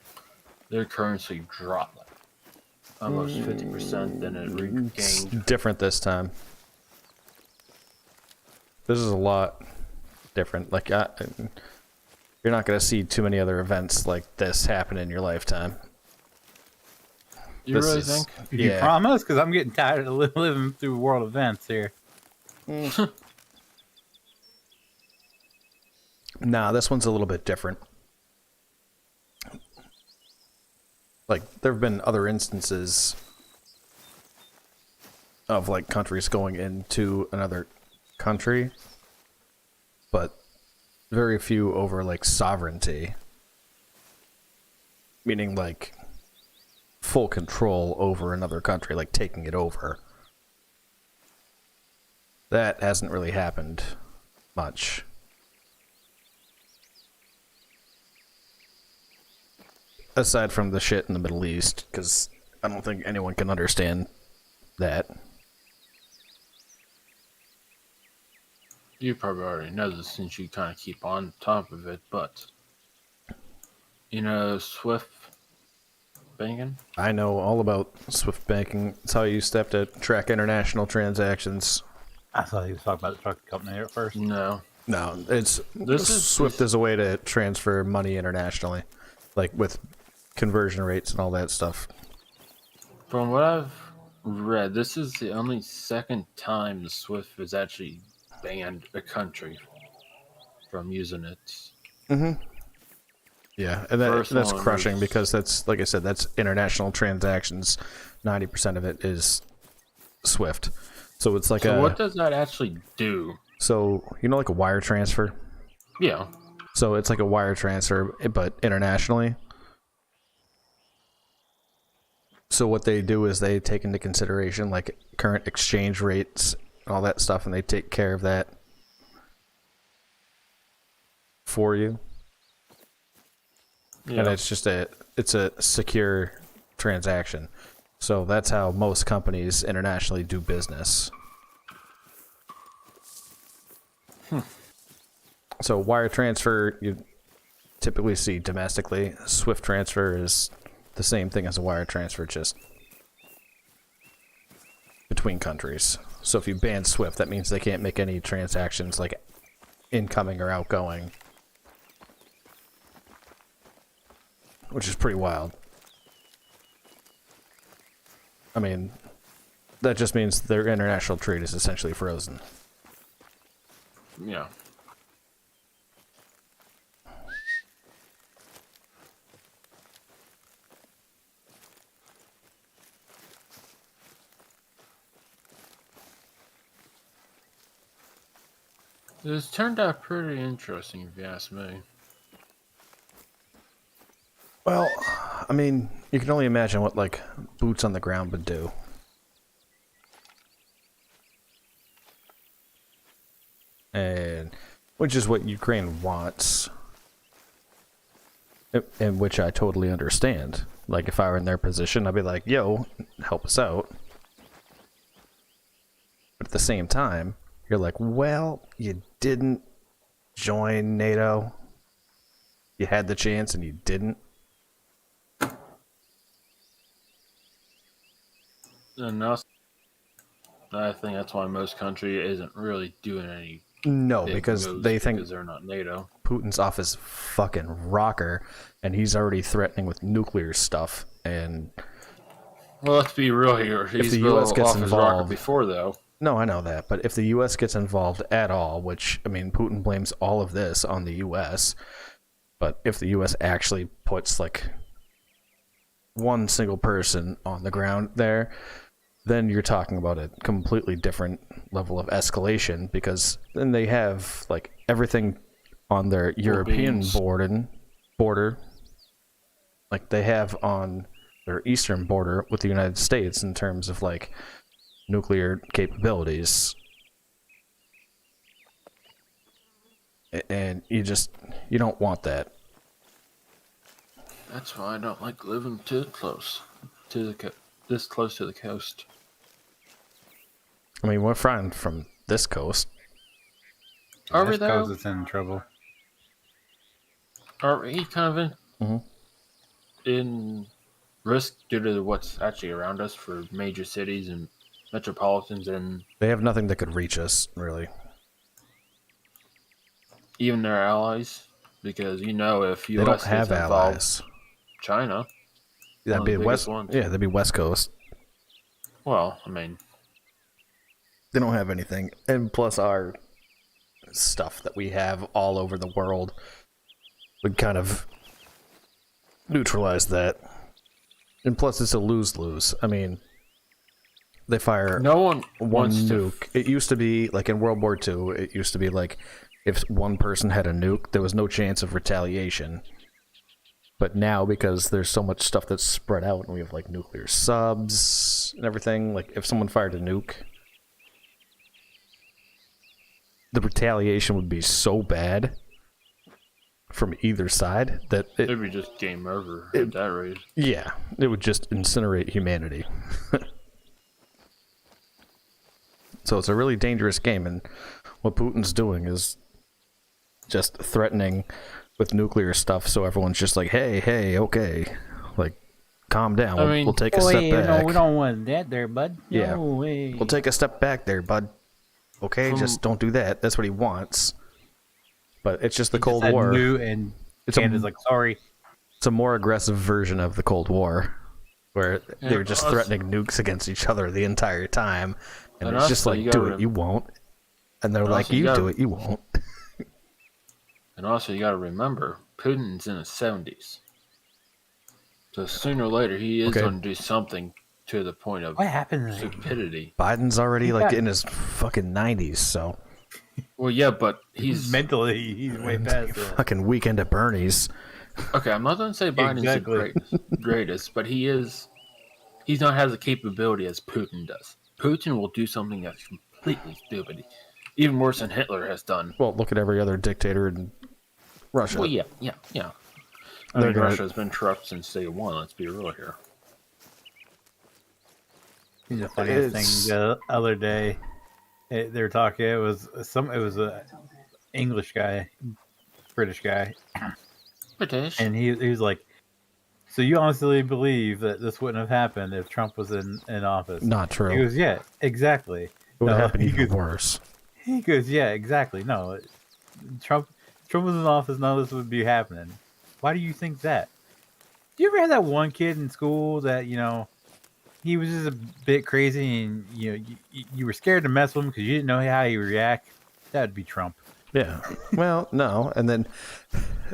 their currency dropped like almost 50%, then it It's regained. different this time. This is a lot different. Like you're not going to see too many other events like this happen in your lifetime. You This really is- think? Did you yeah. promise? Because I'm getting tired of living through world events here. Nah, this one's a little bit different. Like, there have been other instances of, like, countries going into another country, but very few over, like, sovereignty. Meaning, like, full control over another country, like, taking it over. That hasn't really happened much. Aside from the shit in the Middle East, because I don't think anyone can understand that. You probably already know this since you kind of keep on top of it, but you know Swift banking? I know all about Swift banking. It's how you used to have to track international transactions. I thought he was talking about the truck company at first. No. No, it's This is- Swift is a way to transfer money internationally, like with conversion rates and all that stuff. From what I've read, this is the only second time the Swift has actually banned a country from using it. Yeah, and First that's one crushing was- because that's, like I said, that's international transactions. 90% of it is Swift. So it's like So what does that actually do? so you know, like a wire transfer. Yeah. So it's like a wire transfer, but internationally. So what they do is they take into consideration like current exchange rates, all that stuff, and they take care of that. for you. Yeah. And it's a secure transaction. So that's how most companies internationally do business. So wire transfer, you typically see domestically. Swift transfer is the same thing as a wire transfer, just between countries. So if you ban Swift, that means they can't make any transactions like incoming or outgoing, which is pretty wild. I mean, that just means their international trade is essentially frozen. Yeah. This turned out pretty interesting, if you ask me. Well, I mean, you can only imagine what, like, boots on the ground would do. And which is what Ukraine wants. And which I totally understand. Like, if I were in their position, I'd be like, yo, help us out. But at the same time, you're like, well, you didn't join NATO. You had the chance and you didn't. And also, I think that's why most country isn't really doing any. No, big because moves they think because they're not NATO. Putin's off his fucking rocker, and he's already threatening with nuclear stuff. And Well, let's be real here. He's the been US gets off his rocker involved- before, though. no, I know that, but if the U.S. gets involved at all, which, I mean, Putin blames all of this on the U.S., but if the U.S. actually puts, like, one single person on the ground there, then you're talking about a completely different level of escalation, because then they have, like, everything on their European beans. border, like they have on their eastern border with the United States in terms of, like, nuclear capabilities. And you don't want that. That's why I don't like living too close to the this close to the coast. I mean, we're fine from this coast. Are we West though? Coast is in trouble. Are we kind of in Mhm. in risk due to what's actually around us for major cities and metropolitans and They have nothing that could reach us, really. even their allies? Because if They U.S. don't gets have involved, allies. China. That'd of be the west. biggest ones. Yeah, that'd be West Coast. Well, I mean, They don't have anything, and plus our stuff that we have all over the world would kind of neutralize that. And plus, it's a lose-lose. I mean, they fire no one one wants to. nuke. It used to be like in World War II. It used to be like if one person had a nuke, there was no chance of retaliation. But now, because there's so much stuff that's spread out, and we have like nuclear subs and everything, like if someone fired a nuke, the retaliation would be so bad from either side that It'd be just game over at that rate. yeah, it would just incinerate humanity. So it's a really dangerous game, and what Putin's doing is just threatening with nuclear stuff, so everyone's just like, hey, okay, like, calm down. I mean- We'll take a step back. we don't want that there, bud. Yeah. No way. We'll take a step back there, bud. Okay, just don't do that. That's what he wants. But it's just the Cold Said War. new and It's a- Canada's like, sorry. It's a more aggressive version of the Cold War, where they were just us- threatening nukes against each other the entire time, and And it's just also, like, you do gotta it, you won't, and they're and like, also, you you gotta- do it, you won't. And also, you got to remember, Putin's in his 70s. So sooner or later, he is Okay. going to do something to the point of What happened? stupidity. Biden's already like got- in his fucking 90s, so Well, yeah, but he's Mentally, he's way past that. fucking weekend at Bernie's. okay. I'm not going to say Biden's Exactly. the greatest, but he's not has the capability as Putin does. Putin will do something that's completely stupid, even worse than Hitler has done. Well, look at every other dictator in Russia. Well, yeah. I They're mean, gonna- Russia's been corrupt since day one. Let's be real here. The funniest It's- thing the other day, they were talking. It was a English guy, British guy, British. and he was like, "So you honestly believe that this wouldn't have happened if Trump was in office?" Not true. He goes, "Yeah, exactly." It would have No, happened he even goes, worse. He goes, "Yeah, exactly. No, Trump was in office. None of this would be happening. Why do you think that? Do you ever have that one kid in school that he was just a bit crazy, and you were scared to mess with him because you didn't know how he would react? That'd be Trump." Yeah. Well, no. And then,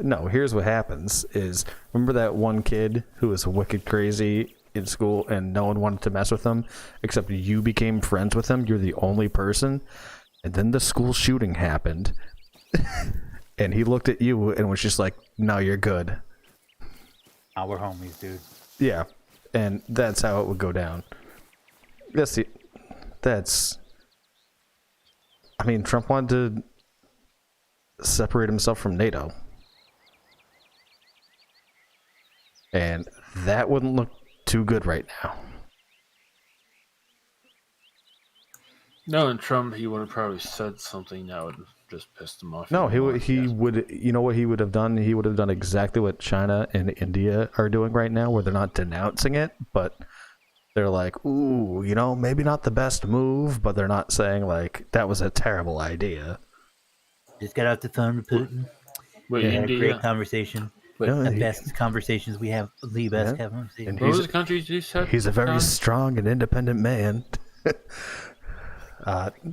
no, here's what happens is, remember that one kid who was wicked crazy in school and no one wanted to mess with him, except you became friends with him? You're the only person. And then the school shooting happened. And he looked at you and was just like, no, you're good. Oh, we're homies, dude. Yeah. And that's how it would go down. I mean, Trump wanted to separate himself from NATO. And that wouldn't look too good right now. No, and Trump, he would have probably said something that would just pissed him off. No, even more, he yes. would. You know what he would have done? He would have done exactly what China and India are doing right now, where they're not denouncing it, but they're like, "Ooh, maybe not the best move," but they're not saying like that was a terrible idea. Just got off the phone with Putin. Wait, We had a India? great conversation. Wait, No, The he- best conversations we have. The best Yeah. conversations. And what he's was the countries you said? he's a very Don? strong and independent man.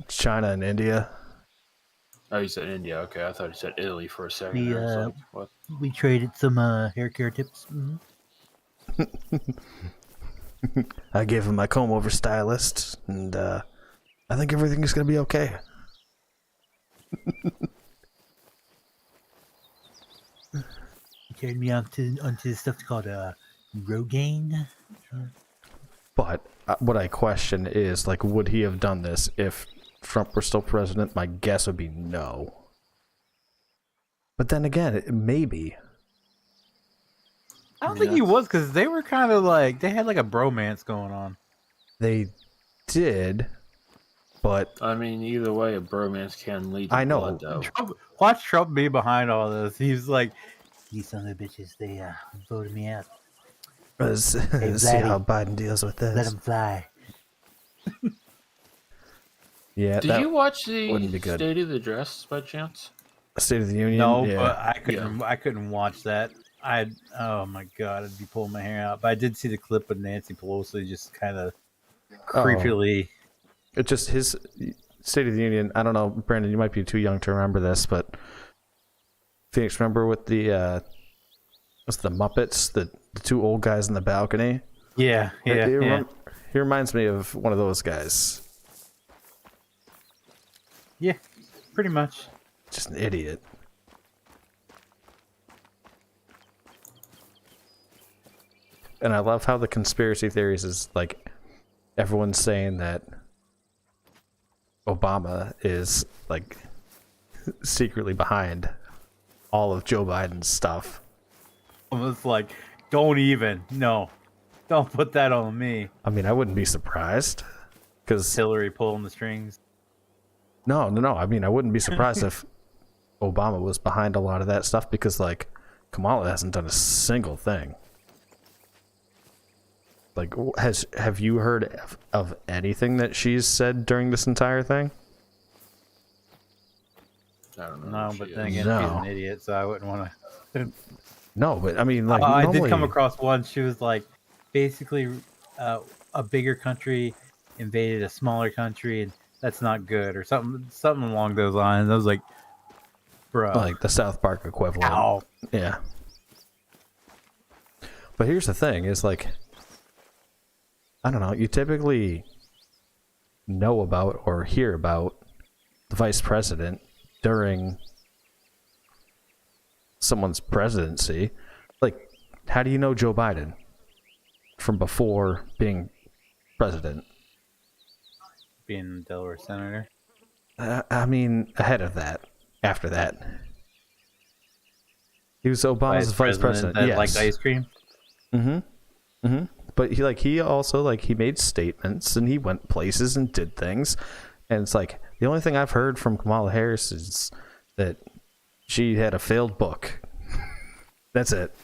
China and India. Oh, you said India. Okay, I thought you said Italy for a second. We, I was like, what? We traded some hair care tips. I gave him my comb over stylist, and I think everything is going to be okay. He carried me onto stuff called Rogaine. But what I question is, like, would he have done this if Trump were still president? My guess would be no. But then again, maybe. I don't think he was, because they were kind of like, they had like a bromance going on. They did, but I mean, either way, a bromance can lead to I know. blood, though. Watch Trump be behind all this. He's like, these son of bitches, they voted me out. let's see Vladdy, how Biden deals with this. Let them fly. Yeah, Did you watch wouldn't the be good. State of the Address by chance? State of the Union. No, yeah. but I couldn't watch that. Oh my god, I'd be pulling my hair out. But I did see the clip of Nancy Pelosi just kind of creepily. It just his State of the Union. I don't know, Brandon. You might be too young to remember this, but Phoenix, remember with the what's the Muppets, the two old guys in the balcony? Yeah. He reminds me of one of those guys. Yeah, pretty much. Just an idiot. And I love how the conspiracy theories is like everyone's saying that Obama is like secretly behind all of Joe Biden's stuff. Almost like, don't put that on me. I mean, I wouldn't be surprised because Hillary pulling the strings. no. I mean, I wouldn't be surprised if Obama was behind a lot of that stuff because like Kamala hasn't done a single thing. Like, have you heard of anything that she's said during this entire thing? I don't know. No, who but she then is. again, No. she's an idiot, so I wouldn't want to. No, but I mean, like, I did normally- come across one. She was like, basically, a bigger country invaded a smaller country, and that's not good, or something along those lines. I was like, bro, like the South Park equivalent. ow. Yeah. But here's the thing: is like, I don't know. You typically know about or hear about the vice president during someone's presidency. Like, how do you know Joe Biden from before being president? Being a Delaware senator. I mean, ahead of that, after that. He was Obama's vice president. that Yes. liked ice cream. But he also like he made statements and he went places and did things, and it's like the only thing I've heard from Kamala Harris is that she had a failed book. That's it.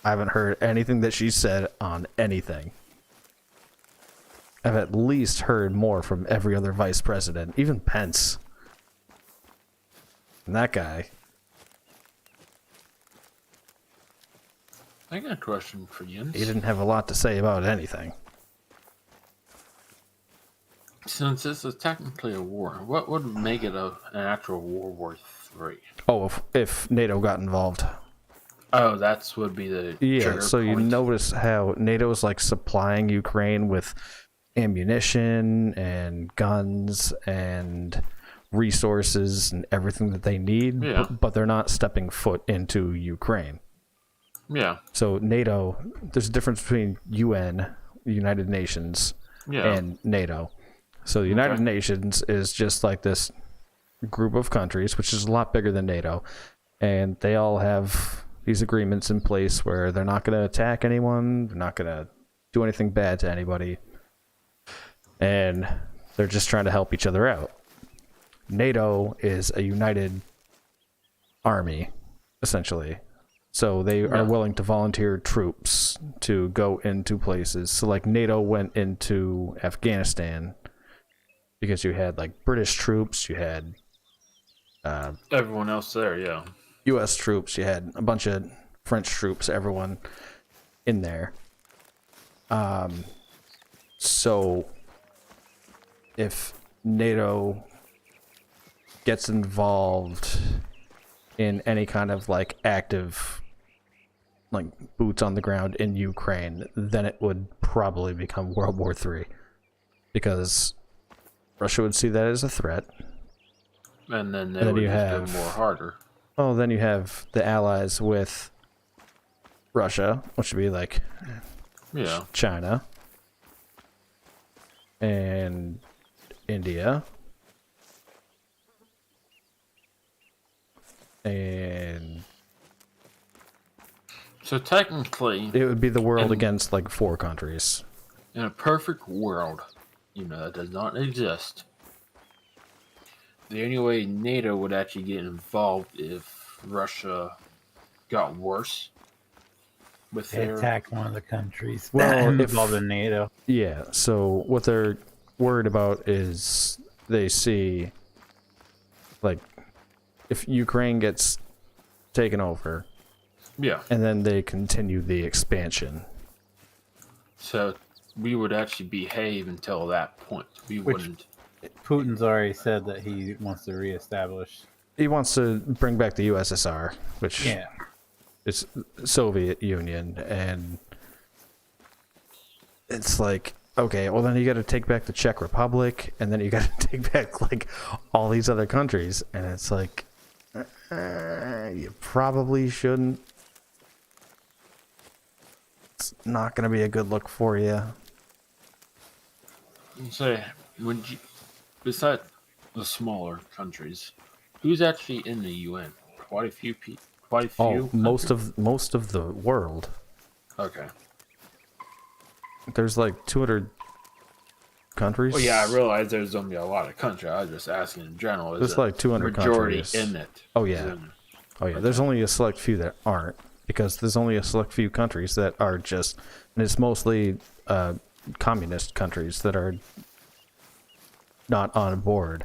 I haven't heard anything that she said on anything. I've at least heard more from every other vice president, even Pence. And that guy. I got a question for you. He didn't have a lot to say about anything. Since this is technically a war, what would make it an actual World War III? Oh, if NATO got involved. Oh, that's would be the Yeah, trigger so you point. notice how NATO's like supplying Ukraine with ammunition and guns and resources and everything that they need, Yeah. but they're not stepping foot into Ukraine. Yeah, So NATO, there's a difference between UN, the United Nations, yeah, and NATO. So the United Okay. Nations is just like this group of countries, which is a lot bigger than NATO, and they all have these agreements in place where they're not going to attack anyone, they're not going to do anything bad to anybody, and they're just trying to help each other out. NATO is a united army, essentially. So they Yeah. are willing to volunteer troops to go into places. So like NATO went into Afghanistan because you had like British troops, you had everyone else there, yeah. US troops, you had a bunch of French troops, everyone in there. So if NATO gets involved in any kind of like active like boots on the ground in Ukraine, then it would probably become World War III, because Russia would see that as a threat. And then they And then would you just have- go more harder. Oh, then you have the allies with Russia, which would be like Yeah, China and India and so technically, it would be the world And- against like 4 countries. in a perfect world, that does not exist, the only way NATO would actually get involved if Russia got worse with They their... attacked one of the countries Well, involved if- in NATO. Yeah, so what they're worried about is they see like if Ukraine gets taken over Yeah, and then they continue the expansion. so we would actually behave until that point. We wouldn't... Putin's already said that he wants to reestablish. He wants to bring back the USSR, which Yeah. is Soviet Union, and it's like, okay, well then you got to take back the Czech Republic, and then you got to take back like all these other countries, and it's like you probably shouldn't. It's not going to be a good look for you. Say, would you, besides the smaller countries, who's actually in the UN? Quite a few people. Quite a few. Oh, most of the world. Okay. There's like 200 countries. Well, yeah, I realize there's gonna be a lot of countries. I was just asking in general. There's like 200 majority countries. in it? Oh, yeah. Oh yeah, there's only a select few that aren't, because there's only a select few countries that are just, and it's mostly communist countries that are not on board.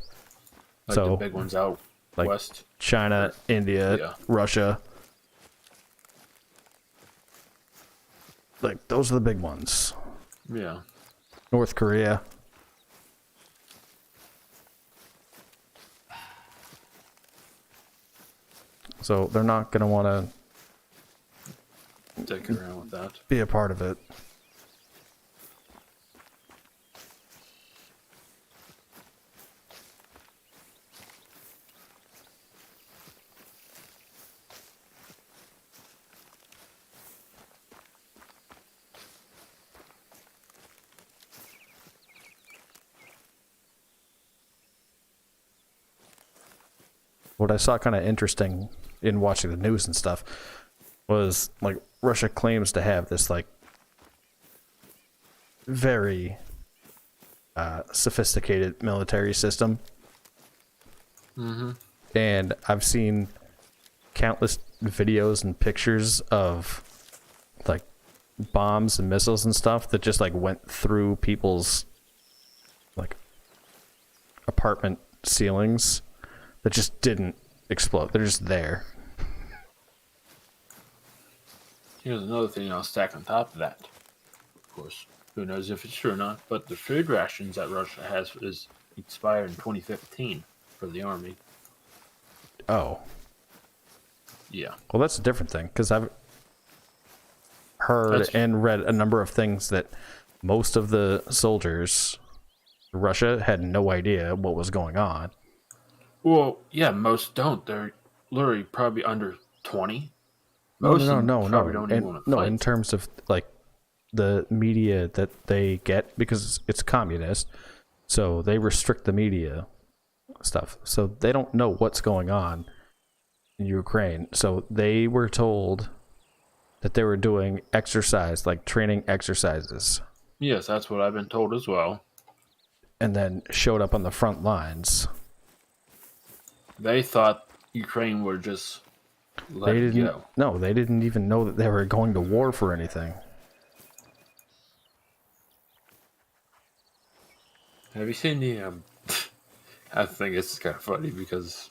Like So, the big ones out like- west. China, India, Yeah. Russia. Like those are the big ones. Yeah. North Korea. So they're not going to want to Dick around with that. be a part of it. What I saw kind of interesting in watching the news and stuff was like Russia claims to have this like very sophisticated military system. Mm-hmm. And I've seen countless videos and pictures of like bombs and missiles and stuff that just like went through people's like apartment ceilings that just didn't explode. They're just there. Here's another thing I'll stack on top of that. Of course, who knows if it's true or not, but the food rations that Russia has is expired in 2015 for the army. Oh. Yeah. Well, that's a different thing, because I've heard and read a number of things that most of the soldiers in Russia had no idea what was going on. Well, yeah, most don't. They're literally probably under 20. No, Most of them probably no. don't even want to No, fight. in terms of like the media that they get, because it's communist, so they restrict the media stuff. So they don't know what's going on in Ukraine. So they were told that they were doing exercise, like training exercises, Yes, that's what I've been told as well. and then showed up on the front lines. They thought Ukraine would just let They it didn't. go. No, they didn't even know that they were going to war for anything. Have you seen the? I think it's kind of funny because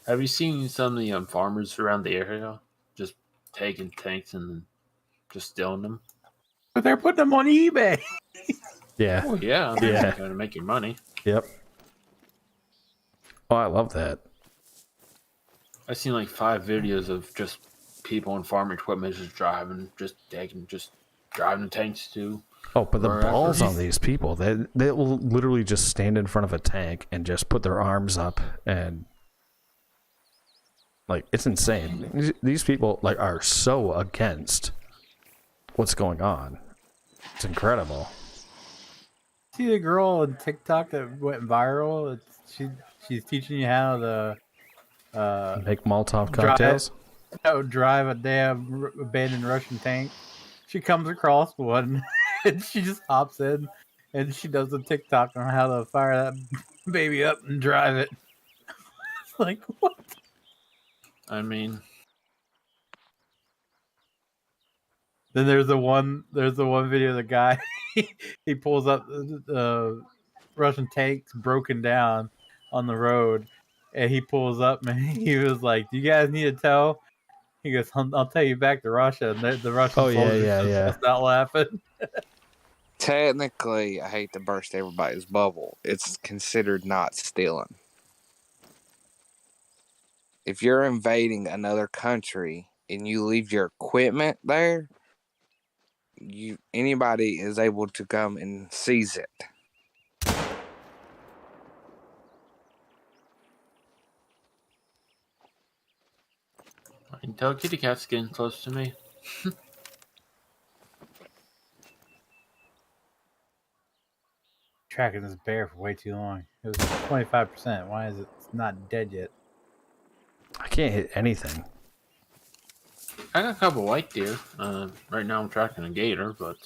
Have you seen some of the farmers around the area just taking tanks and just stealing them? But they're putting them on eBay. Yeah. Oh yeah, I mean, Yeah. they're going to make your money. Yep. Oh, I love that. I've seen like 5 videos of just people in farm equipment just driving the tanks too. Oh, but the Wherever. balls on these people, they will literally just stand in front of a tank and just put their arms up, and like, it's insane. These people like are so against what's going on. It's incredible. See the girl on TikTok that went viral? She's teaching you how to Make Molotov cocktails. drive a damn abandoned Russian tank. She comes across one and she just hops in and she does a TikTok on how to fire that baby up and drive it. It's like, what? I mean, Then there's the one video of the guy he pulls up Russian tanks broken down on the road, and he pulls up and he was like, "Do you guys need a tow?" He goes, "I'll tell you back to Russia." And the Russian soldiers just bust out laughing. Technically, I hate to burst everybody's bubble, it's considered not stealing. If you're invading another country and you leave your equipment there, anybody is able to come and seize it. I can tell kitty cat's getting close to me. Tracking this bear for way too long. It was 25%. Why is it not dead yet? I can't hit anything. I got a couple white deer. Right now I'm tracking a gator, but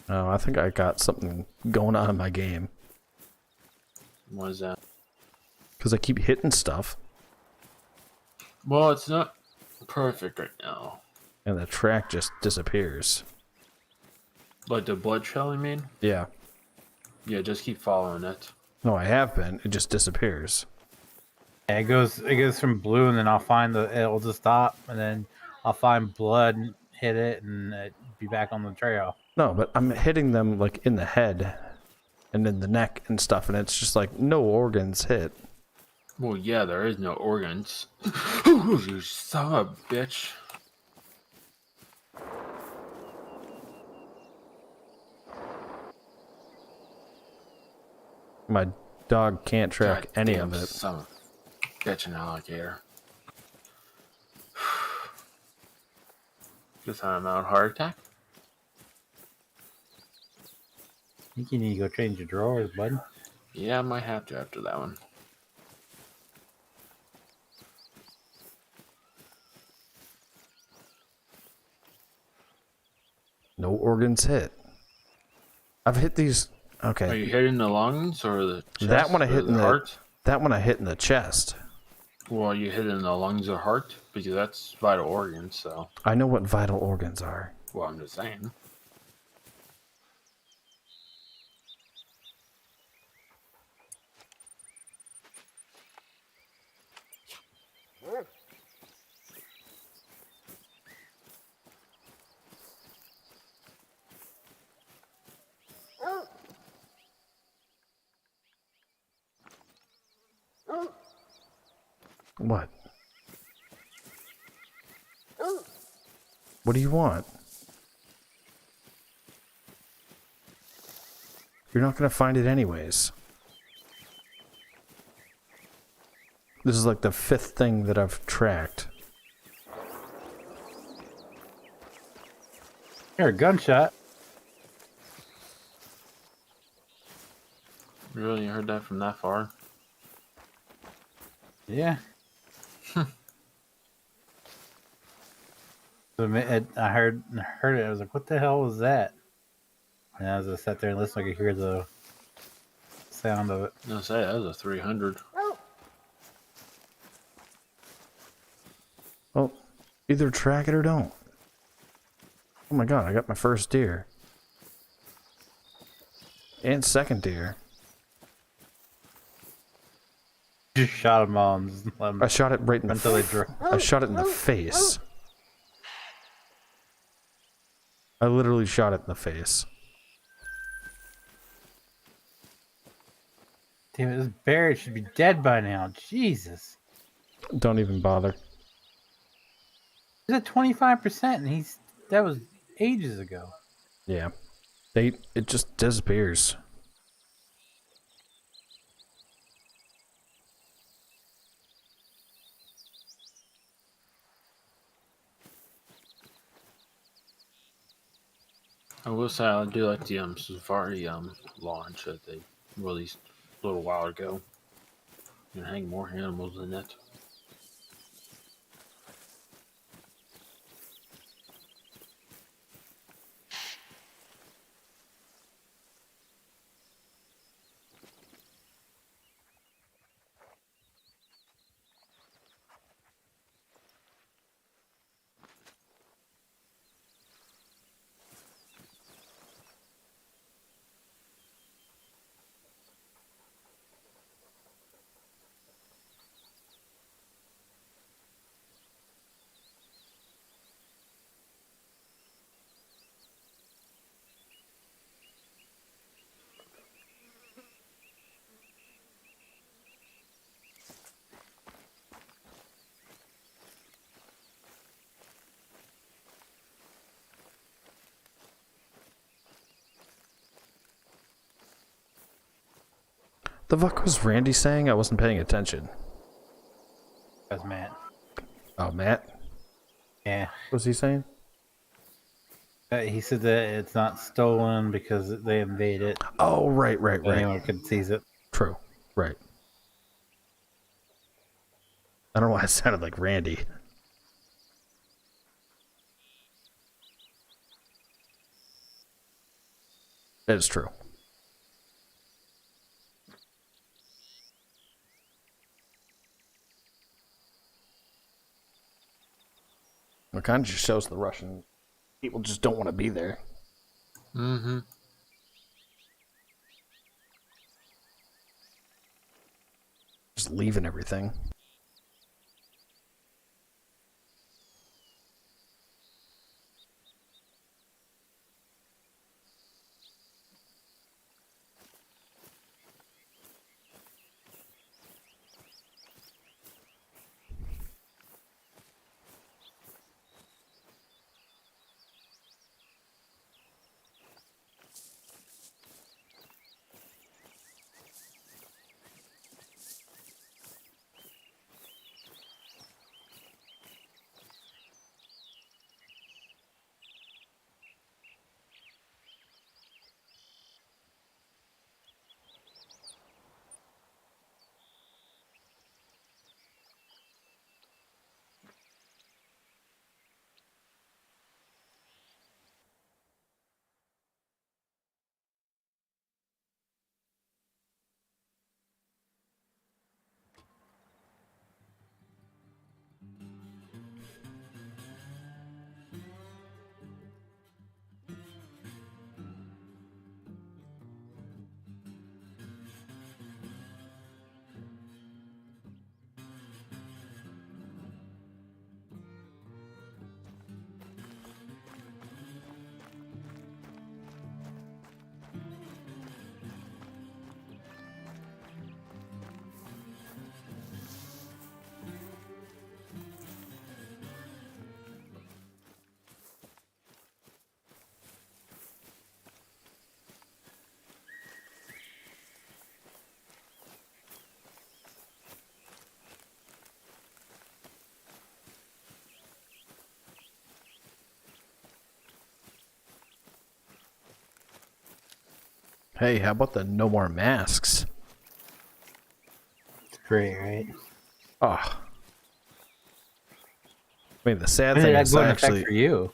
Oh, I think I got something going on in my game what is that? because I keep hitting stuff, Well, it's not perfect right now. and the track just disappears. Like the blood trail, I mean? Yeah. Yeah, just keep following it. No, I have been. It just disappears. Yeah, it goes from blue, and then I'll find it'll just stop, and then I'll find blood, and hit it, and be back on the trail. No, but I'm hitting them like in the head and in the neck and stuff, and it's just like no organs hit. Well, yeah, there is no organs. You son of a bitch. My dog can't track God any damn of it. Son of a bitch, an alligator. Just had a mild heart attack. I think you need to go change your drawers, bud. Yeah, I might have to after that one. No organs hit. I've hit these. Are Okay. you hitting the lungs or the chest That one I or hit in the the heart? That one I hit in the chest. Well, are you hitting the lungs or heart? Because that's vital organs, so. I know what vital organs are. Well, I'm just saying. What? What do you want? You're not gonna find it anyways. This is like the 5th thing that I've tracked. Here, a gunshot. Really, you heard that from that far? Yeah. I heard it. I was like, "What the hell was that?" And as I sat there and listened, I could hear the sound of it. I was gonna say, that was a 300. Well, either track it or don't. Oh my god, I got my first deer. And second deer. Just shot them all and just let them I shot it right in the until they drew. I shot it in the face. I literally shot it in the face. Damn it, this bear should be dead by now. Jesus. Don't even bother. He's at 25%, and that was ages ago. Yeah. It just disappears. I will say I do like the Safari launch that they released a little while ago. You can hang more animals in it. The fuck was Randy saying? I wasn't paying attention. That's Matt. Oh, Matt? Yeah. What was he saying? He said that it's not stolen because they invade it. Oh, right. Anyone could seize it. True. Right. I don't know why it sounded like Randy. That is true. It kind of just shows the Russian people just don't want to be there. Mm-hmm. Just leaving everything. Hey, how about the no more masks? It's great, right? Oh. I mean, the sad When did thing that is go I into effect actually... for you?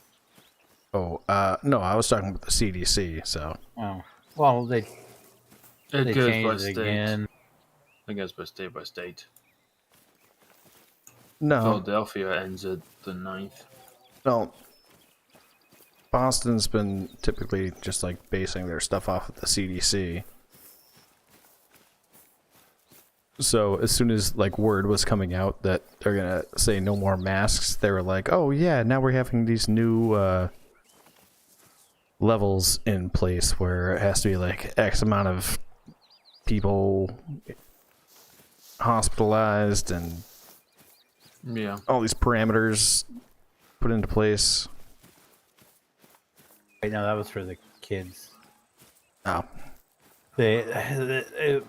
Oh, no, I was talking about the CDC, so... Oh, well, they It goes by changed it state. again. It goes by state by state. No, Philadelphia ends at the 9th. no. Boston's been typically just like basing their stuff off of the CDC. So as soon as like word was coming out that they're gonna say no more masks, they were like, "Oh yeah, now we're having these new levels in place where it has to be like X amount of people hospitalized and Yeah. all these parameters put into place." Wait, no, that was for the kids. Oh, The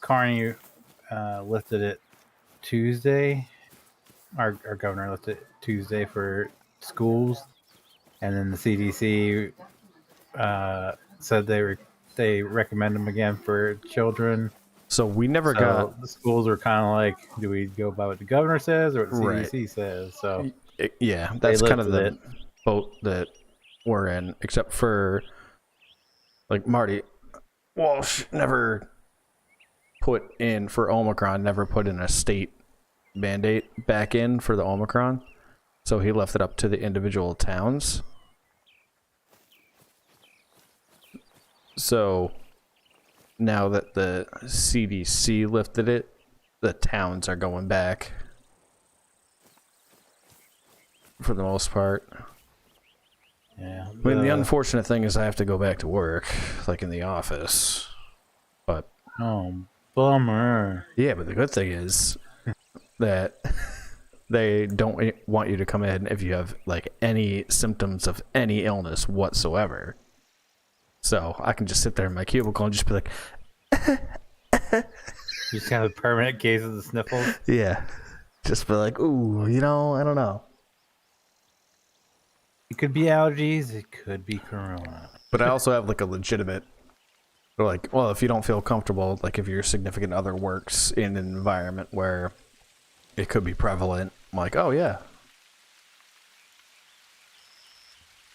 Carney lifted it Tuesday. Our governor lifted it Tuesday for schools, and then the CDC said they recommend them again for children. so we never So got... the schools are kind of like, do we go by what the governor says or what the Right. CDC says? So Yeah, that's kind of lifted the boat that we're in, except for like Marty Walsh never put in for Omicron, never put in a state mandate back in for the Omicron, so he left it up to the individual towns. So now that the CDC lifted it, the towns are going back for the most part. yeah, I mean, the unfortunate thing is I have to go back to work, like in the office. But oh, bummer. yeah, but the good thing is that they don't want you to come in if you have like any symptoms of any illness whatsoever. So I can just sit there in my cubicle and just be like, You just have a permanent case of the sniffles. yeah, just be like, ooh, you know, I don't know. It could be allergies. It could be corona. But I also have like a legitimate, like, well, if you don't feel comfortable, like if your significant other works in an environment where it could be prevalent, I'm like, oh yeah,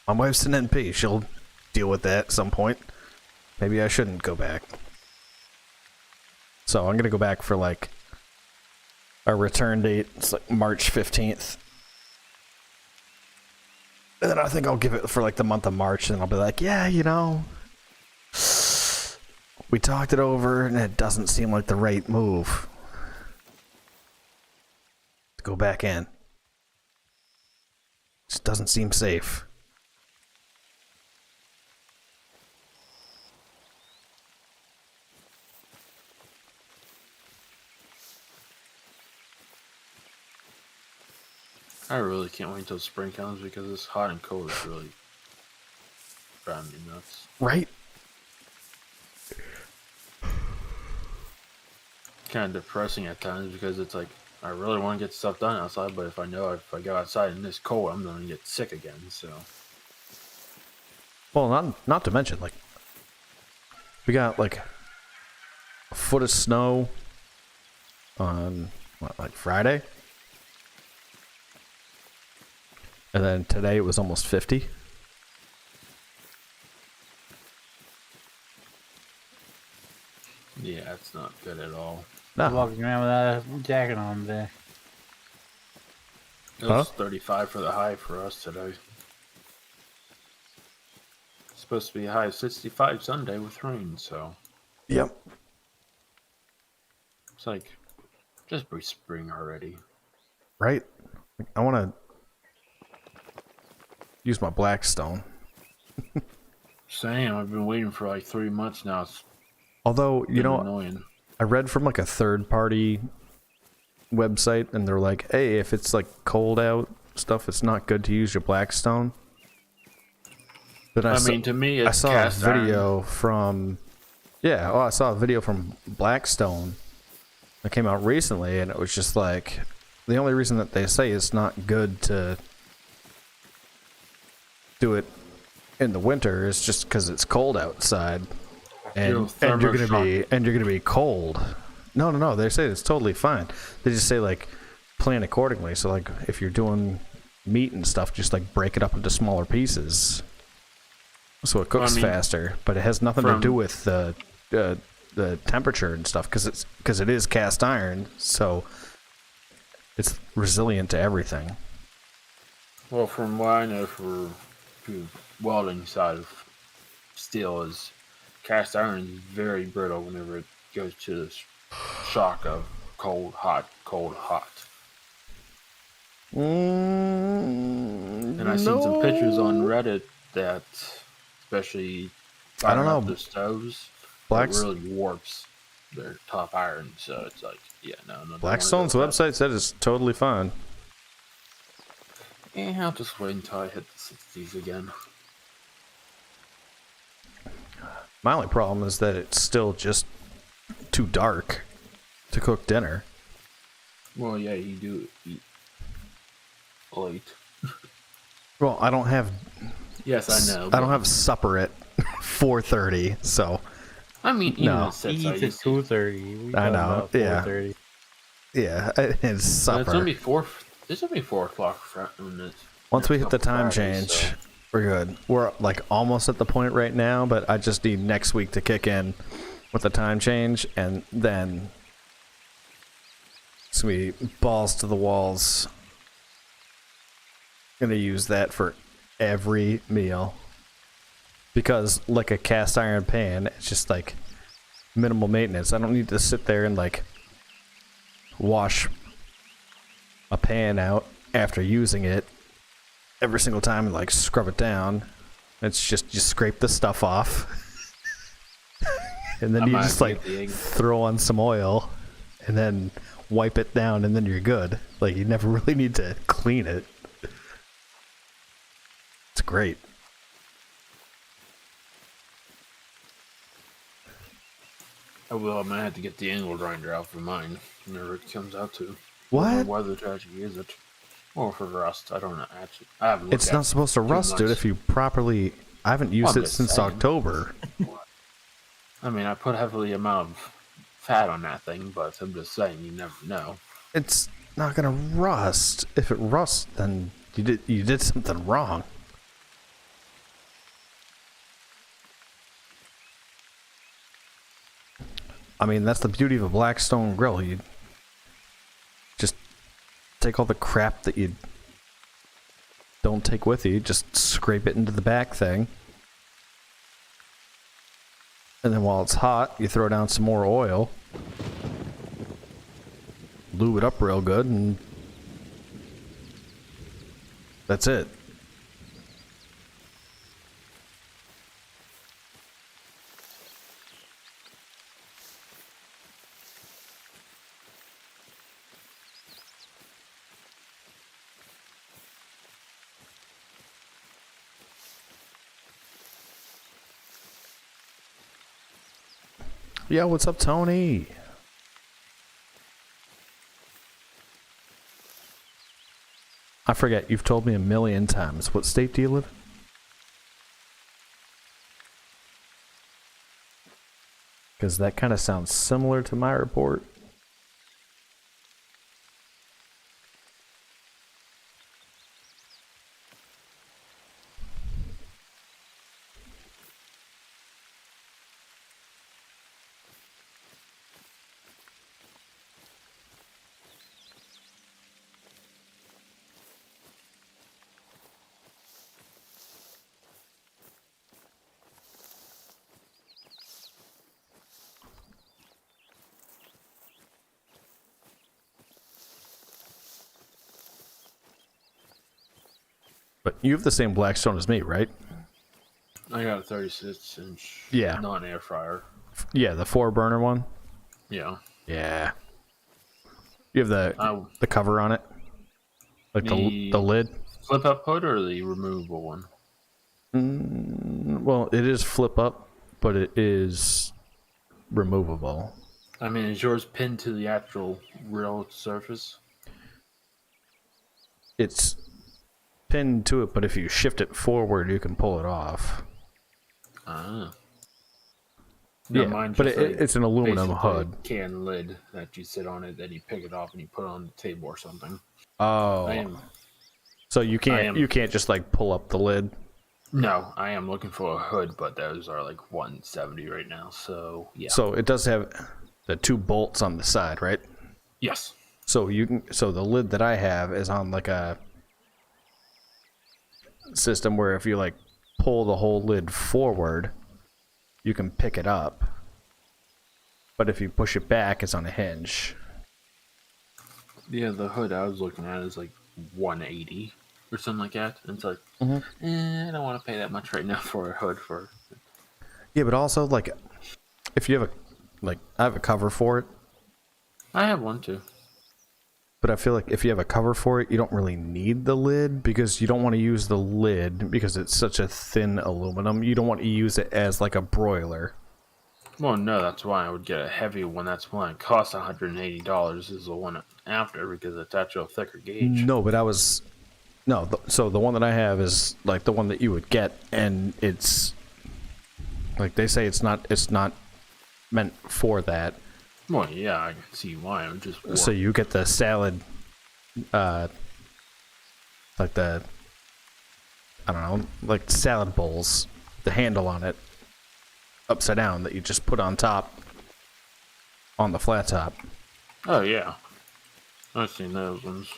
my wife's an NP. She'll deal with that at some point. Maybe I shouldn't go back. So I'm gonna go back for like our return date. It's like March 15th. And then I think I'll give it for like the month of March, and I'll be like, yeah, you know, we talked it over, and it doesn't seem like the right move to go back in. Just doesn't seem safe. I really can't wait until spring comes because this hot and cold is really driving me nuts. Right? Kind of depressing at times because it's like I really want to get stuff done outside, but if I know if I go outside in this cold, I'm going to get sick again. So Well, not to mention, like, we got like a foot of snow on what, like Friday, and then today it was almost 50. yeah, it's not good at all. No, Walking around without a jacket on today. It was 35 for the high for us today. It's supposed to be a high of 65 Sunday with rain, so yep. it's like just be spring already. Right? I want to use my Blackstone. Same. I've been waiting for like 3 months now. It's Although, you been know, annoying. I read from like a third party website, and they're like, hey, if it's like cold out stuff, it's not good to use your Blackstone. Then I mean, to me, it's I saw a cast video from, yeah, oh, I saw a video from Blackstone that came out recently, and it was just like, the only reason that they say it's not good to do it in the winter is just because it's cold outside, and You'll you're gonna be cold. No. They say it's totally fine. They just say like plan accordingly. So like if you're doing meat and stuff, just like break it up into smaller pieces, so it cooks faster. But it has nothing to do with the temperature and stuff because it is cast iron, so it's resilient to everything. Well, from what I know for the welding side of steel is cast iron is very brittle whenever it goes to the shock of cold, hot, cold, hot. And I've seen some pictures on Reddit that, especially I don't firing up know. the stoves, it really warps their top iron. So it's like, yeah, no. Blackstone's website said it's totally fine. Yeah, I'll just wait until I hit the 60s again. My only problem is that it's still just too dark to cook dinner. Well, yeah, you do eat late. Well, I don't have. Yes, I know. I don't have supper at 4:30, so. I mean, even No. at 6, He I eats at used to. 2:30. I know, yeah. 4:30. Yeah, it's supper. It's gonna be 4. It's gonna be 4 o'clock. Once we hit the time change, we're good. We're like almost at the point right now, but I just need next week to kick in with the time change, and then it's gonna be balls to the walls. Gonna use that for every meal because, like a cast iron pan, it's just like minimal maintenance. I don't need to sit there and like wash a pan out after using it every single time and like scrub it down. It's just you scrape the stuff off and then you just like throw on some oil and then wipe it down and then you're good. Like you never really need to clean it. It's great. I will. I'm gonna have to get the angle grinder out for mine whenever it comes out to. What? Whether to actually use it, or for rust. I don't know. Actually, I haven't. Looked It's not supposed to rust, dude. If you properly, I haven't used it since October. I mean, I put heavily amount of fat on that thing, but I'm just saying, you never know. It's not gonna rust. If it rusts, then you did something wrong. I mean, that's the beauty of a Blackstone grill. You just take all the crap that you don't take with you, just scrape it into the back thing. And then while it's hot, you throw down some more oil. Lube it up real good, and that's it. Yo, what's up, Tony? I forget, you've told me a million times. What state do you live in? Because that kind of sounds similar to my report. But you have the same Blackstone as me, right? I got a 36-inch Yeah. non-air fryer. Yeah, the 4-burner one. Yeah. Yeah. You have the cover on it, like the lid. Flip up hood or the removable one? Well, it is flip up, but it is removable. I mean, is yours pinned to the actual grill surface? It's pinned to it, but if you shift it forward, you can pull it off. No, Yeah, mine's but just like it's an aluminum basically a hood. can lid that you sit on it, then you pick it off and you put it on the table or something. Oh, so you can't just like pull up the lid. No, I am looking for a hood, but those are like $170 right now. So yeah. So it does have the 2 bolts on the side, right? Yes. So the lid that I have is on like a system where if you like pull the whole lid forward, you can pick it up. But if you push it back, it's on a hinge. Yeah, the hood I was looking at is like $180 or something like that. And it's like, I don't want to pay that much right now for a hood for. Yeah, but also like if you have I have a cover for it. I have one too. But I feel like if you have a cover for it, you don't really need the lid because you don't want to use the lid because it's such a thin aluminum. You don't want to use it as like a broiler. Well, no, that's why I would get a heavy one. That's one it costs $180 is the one after because it's actually a thicker gauge. No, but so the one that I have is like the one that you would get, and it's like they say it's not meant for that. Well, yeah, I can see why. I'm just So you get the salad, like the, I don't know, like salad bowls, the handle on it, upside down that you just put on top, on the flat top. Oh yeah, I've seen those ones.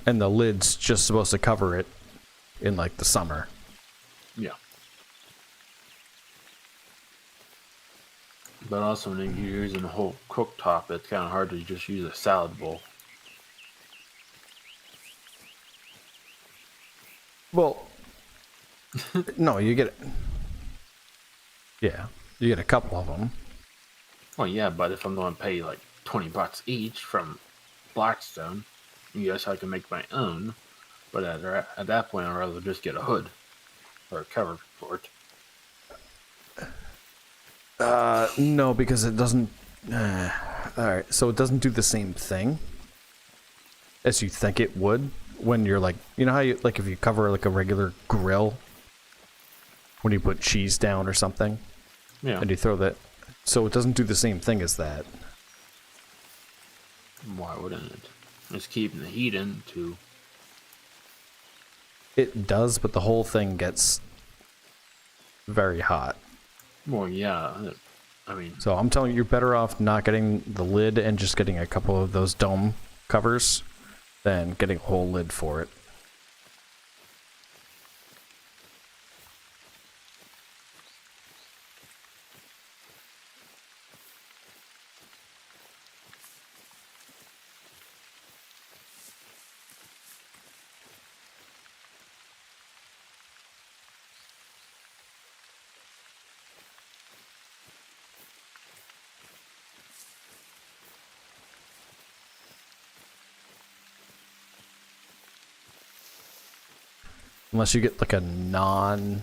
And the lid's just supposed to cover it in like the summer. Yeah. But also when you're using a whole cooktop, it's kind of hard to just use a salad bowl. Well, no, you get it. Yeah, you get a couple of them. Well, yeah, but if I'm going to pay like $20 each from Blackstone, yes, I can make my own. But at that point, I'd rather just get a hood or a cover for it. No, because it doesn't. All right, so it doesn't do the same thing as you think it would when you're like, you know how you like if you cover like a regular grill when you put cheese down or something, Yeah. and you throw that. So it doesn't do the same thing as that. Why wouldn't it? It's keeping the heat in too. It does, but the whole thing gets very hot. Well, yeah. I mean, So I'm telling you, you're better off not getting the lid and just getting a couple of those dome covers than getting a whole lid for it. Unless you get like a non...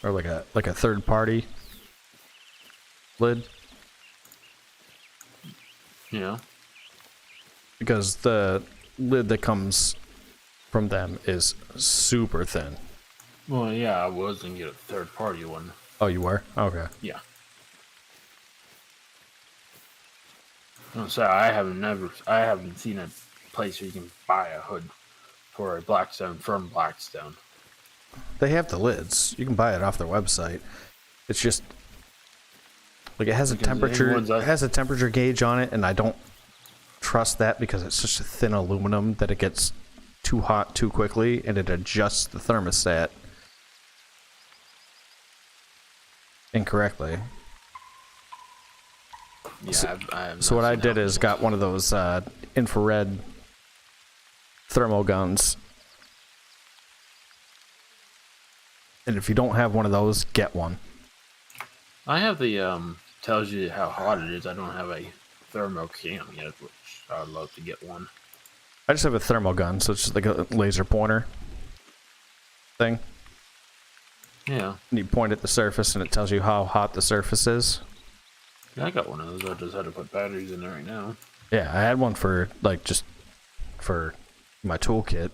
or like a third party lid. you know. Because the lid that comes from them is super thin. Well, yeah, I was gonna get a third party one. Oh, you were? Okay. Yeah. So I haven't seen a place where you can buy a hood for a Blackstone from Blackstone. They have the lids. You can buy it off their website. It's just like it has a Because the temperature. ones It has a temperature gauge on it, and I don't trust that because it's such a thin aluminum that it gets too hot too quickly, and it adjusts the thermostat incorrectly. Yeah, I have So not what I seen did that is one. got one of those infrared thermal guns. And if you don't have one of those, get one. I have the tells you how hot it is. I don't have a thermo cam yet, which I'd love to get one. I just have a thermal gun, so it's just like a laser pointer thing. Yeah. And you point at the surface and it tells you how hot the surface is. Yeah, I got one of those. I just had to put batteries in there right now. Yeah, I had one for like just for my toolkit,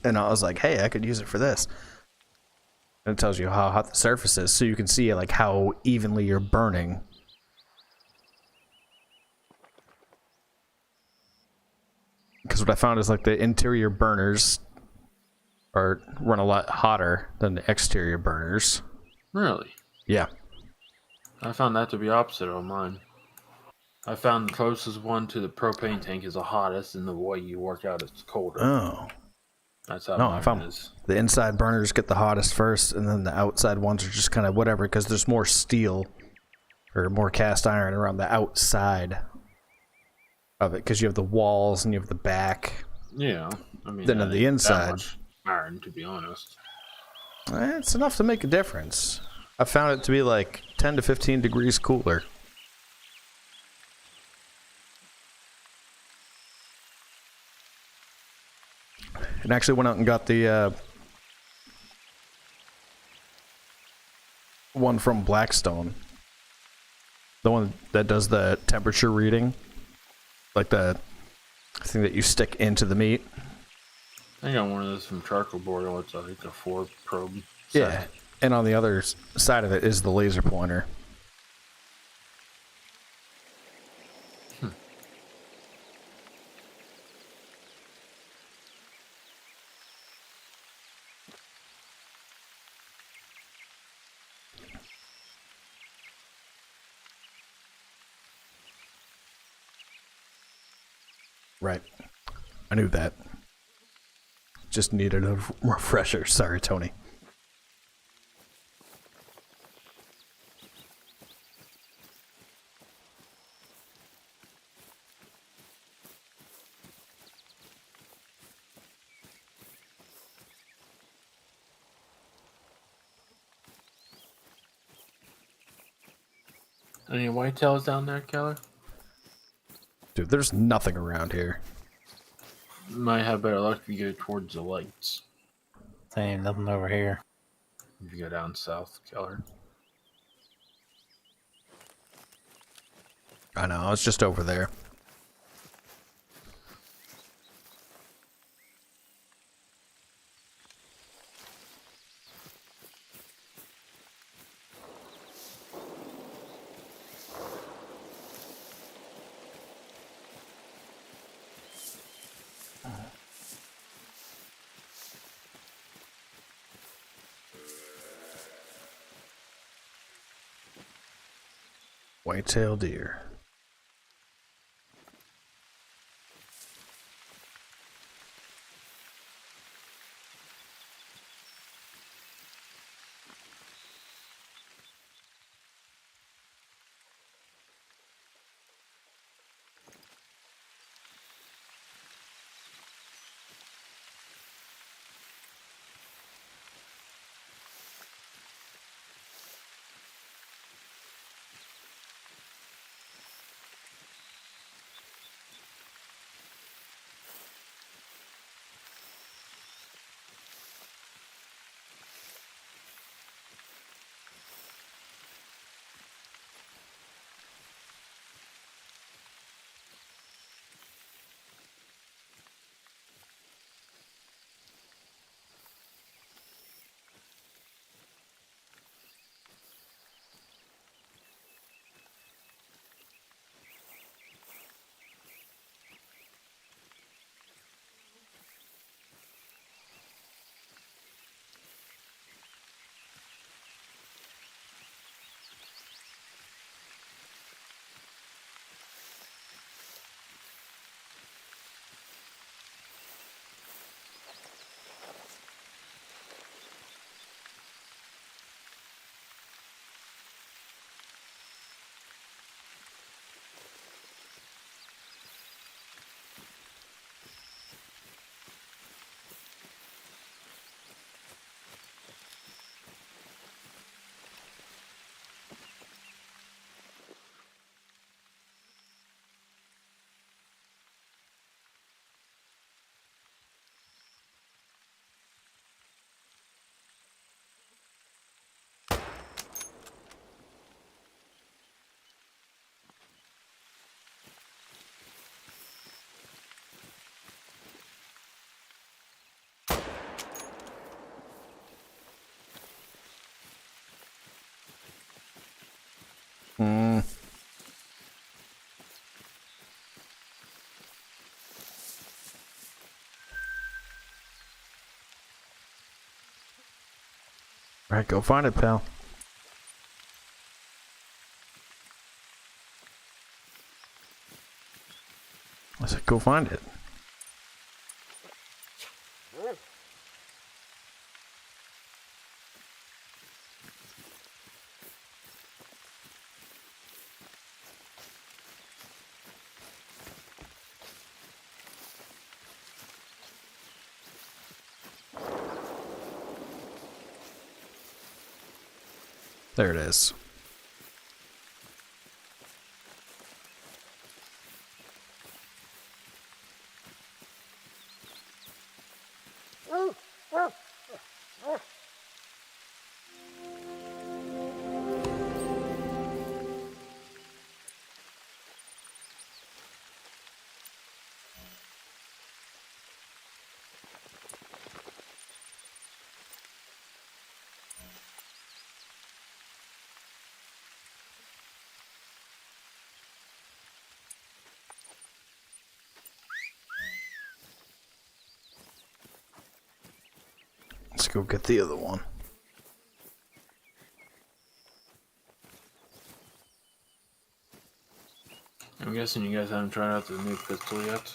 and I was like, hey, I could use it for this. And it tells you how hot the surface is, so you can see like how evenly you're burning. Because what I found is like the interior burners run a lot hotter than the exterior burners. Really? Yeah. I found that to be opposite of mine. I found the closest one to the propane tank is the hottest, and the way you work out it's colder. Oh. That's how No, I mine found is. the inside burners get the hottest first, and then the outside ones are just kind of whatever, because there's more steel or more cast iron around the outside of it, because you have the walls and you have the back. Yeah, I mean, Then that on the ain't that inside, much iron, to be honest. it's enough to make a difference. I found it to be like 10 to 15 degrees cooler. And actually went out and got the one from Blackstone. The one that does the temperature reading. Like the thing that you stick into the meat. I got one of those from Charcoal Board. It's I think a 4 probe set. Yeah. And on the other side of it is the laser pointer. Right. I knew that. Just needed a refresher. Sorry, Tony. Any whitetails down there, Keller? Dude, there's nothing around here. You might have better luck if you go towards the lights. Same, nothing over here. If you go down south, Keller. I know, it's just over there. Whitetail deer. Mm. Alright, go find it, pal. I said, go find it. There it is. Let's go get the other one. I'm guessing you guys haven't tried out the new pistol yet.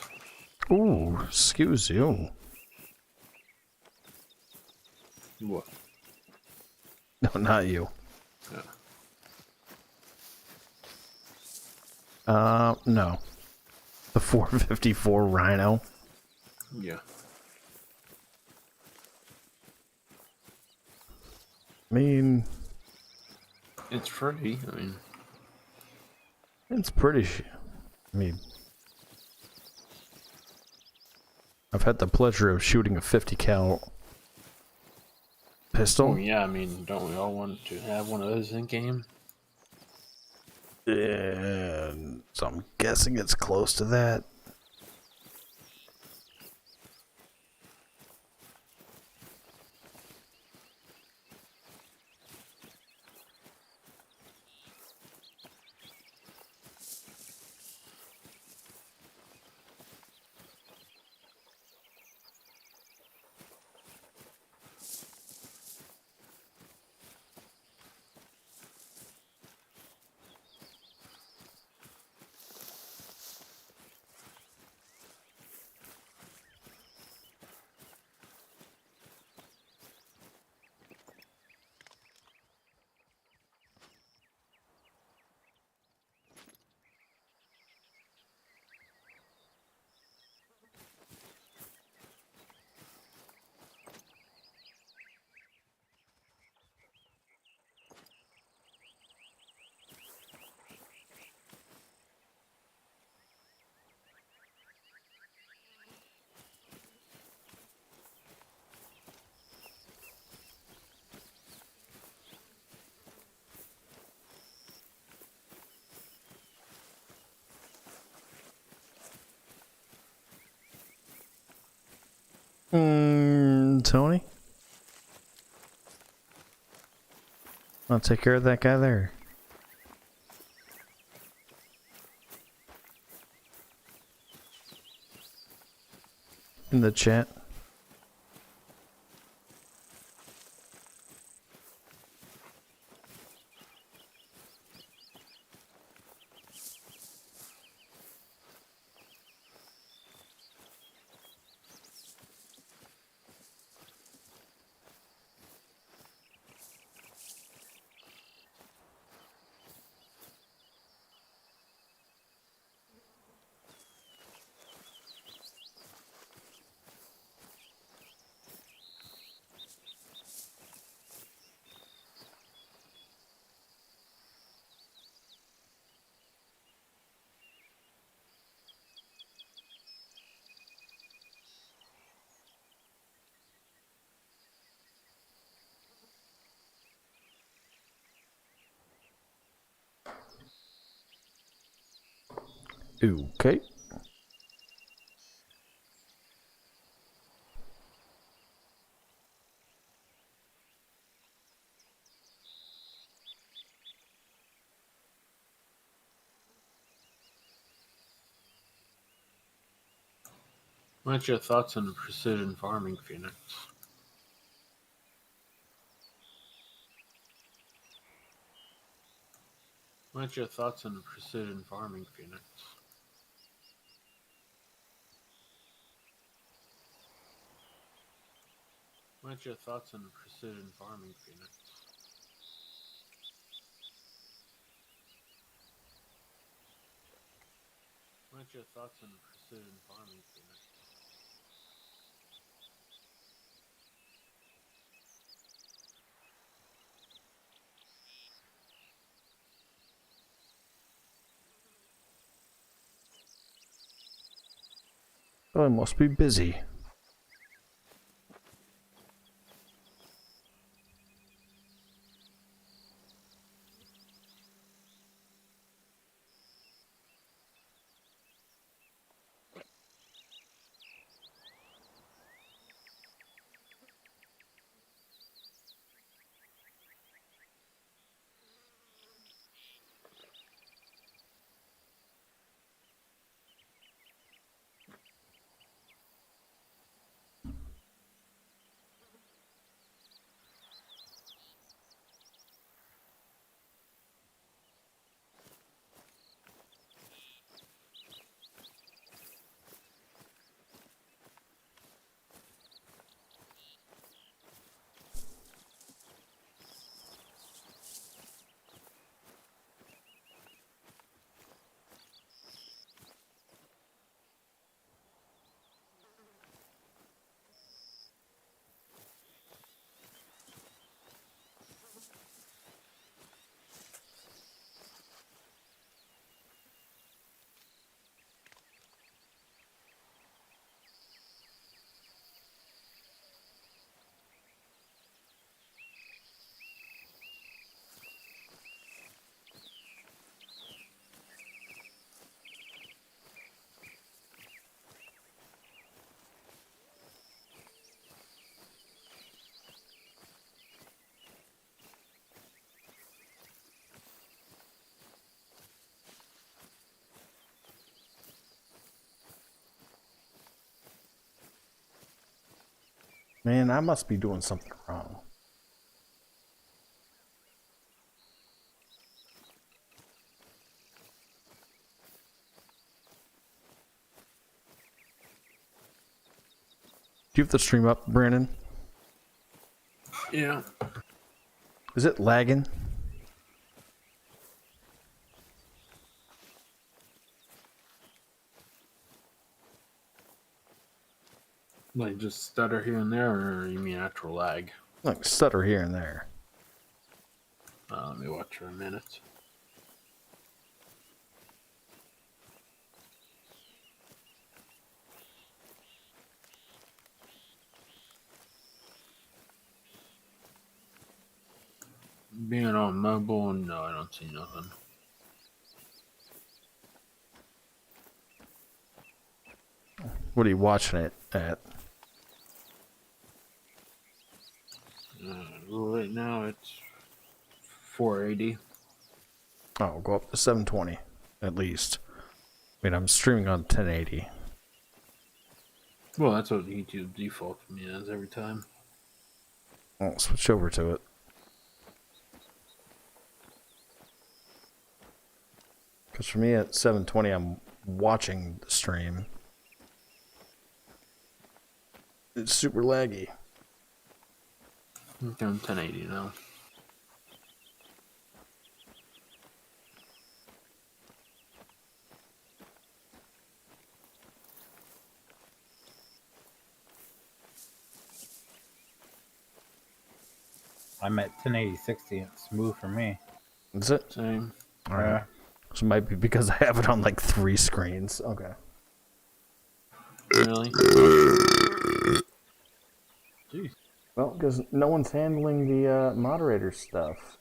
Ooh, excuse you. What? No, not you. Yeah. No. The 454 Rhino. Yeah. I mean, It's free. I mean, it's pretty. I mean, I've had the pleasure of shooting a 50 cal pistol. oh yeah. I mean, don't we all want to have one of those in game? And so I'm guessing it's close to that. Tony? I'll take care of that guy there. In the chat. Okay. What's your thoughts on precision farming, Phoenix? What's your thoughts on precision farming, Phoenix? What's your thoughts on precision farming, Phoenix? What's your thoughts on precision farming, Phoenix? Oh, I must be busy. Man, I must be doing something wrong. Do you have the stream up, Brandon? Yeah. Is it lagging? Like just stutter here and there, or you mean actual lag? Like stutter here and there. Let me watch for a minute. Being on mobile, no, I don't see nothing. What are you watching it at? Right now it's 480. Oh, go up to 720 at least. I mean, I'm streaming on 1080. Well, that's what YouTube defaults me as every time. I'll switch over to it. Because for me at 720, I'm watching the stream. It's super laggy. I'm doing 1080 now. I'm at 1080/60. It's smooth for me. Is it? Same. Alright. So it might be because I have it on like 3 screens. Okay. Really? Jeez. Well, because no one's handling the moderator stuff.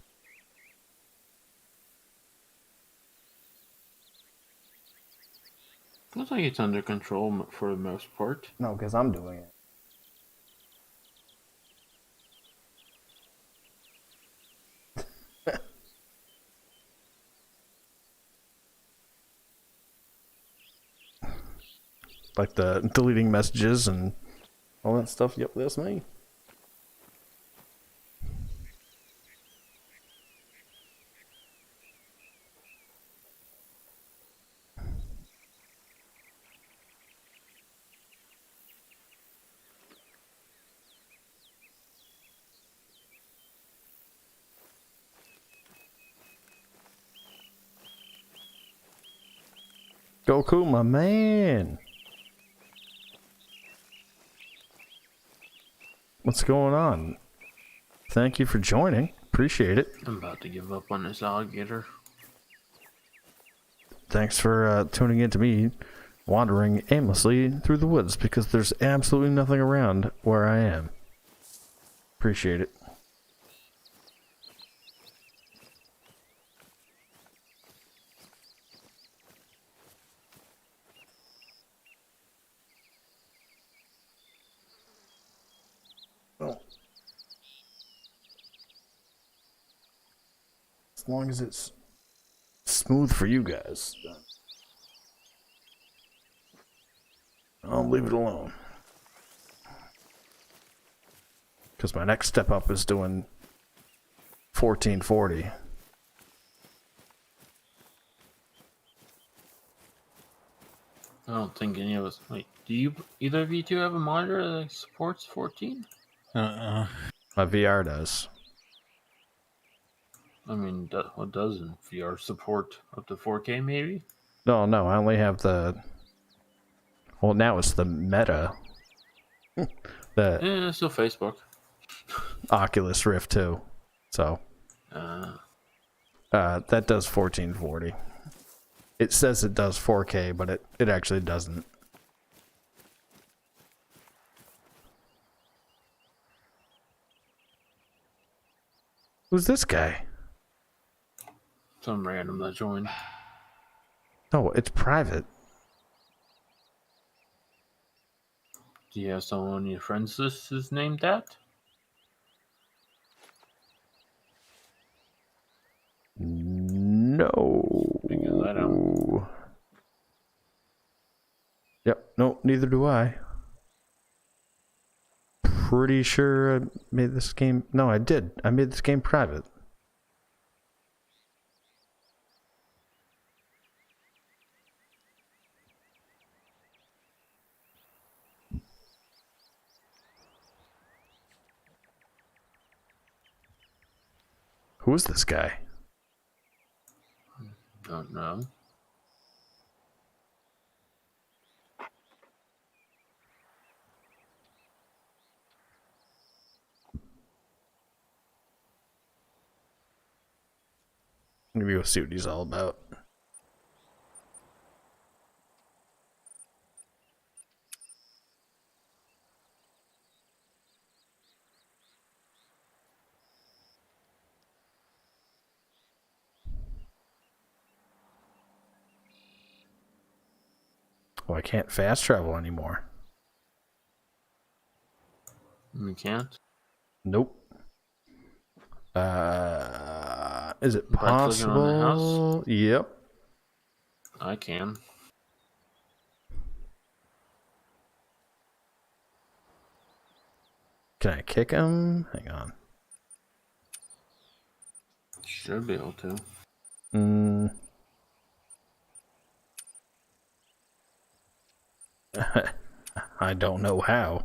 Looks like it's under control for the most part. No, because I'm doing it. Like the deleting messages and all that stuff. Yep, that's me. Goku, my man. What's going on? Thank you for joining. Appreciate it. I'm about to give up on this alligator. Thanks for tuning in to me wandering aimlessly through the woods because there's absolutely nothing around where I am. Appreciate it. Oh. As long as it's smooth for you guys, I'll leave it alone. Because my next step up is doing 1440. I don't think any of us. Wait, do you either of you two have a monitor that supports 14? Uh-uh. My VR does. I mean, what doesn't VR support up to 4K maybe? No, I only have the... Well, now it's the Meta. The Yeah, still Facebook. Oculus Rift 2. So, that does 1440. It says it does 4K, but it actually doesn't. Who's this guy? Some random that joined. No, it's private. Do you have someone on your friends list is named that? No. Figure that out. Yep, no, neither do I. Pretty sure I made this game... No, I did. I made this game private. Who is this guy? Don't know. Maybe go see what he's all about. Oh, I can't fast travel anymore. You can't? Nope. Is it By clicking on the house? possible? Yep. I can. Can I kick him? Hang on. Should be able to. I don't know how.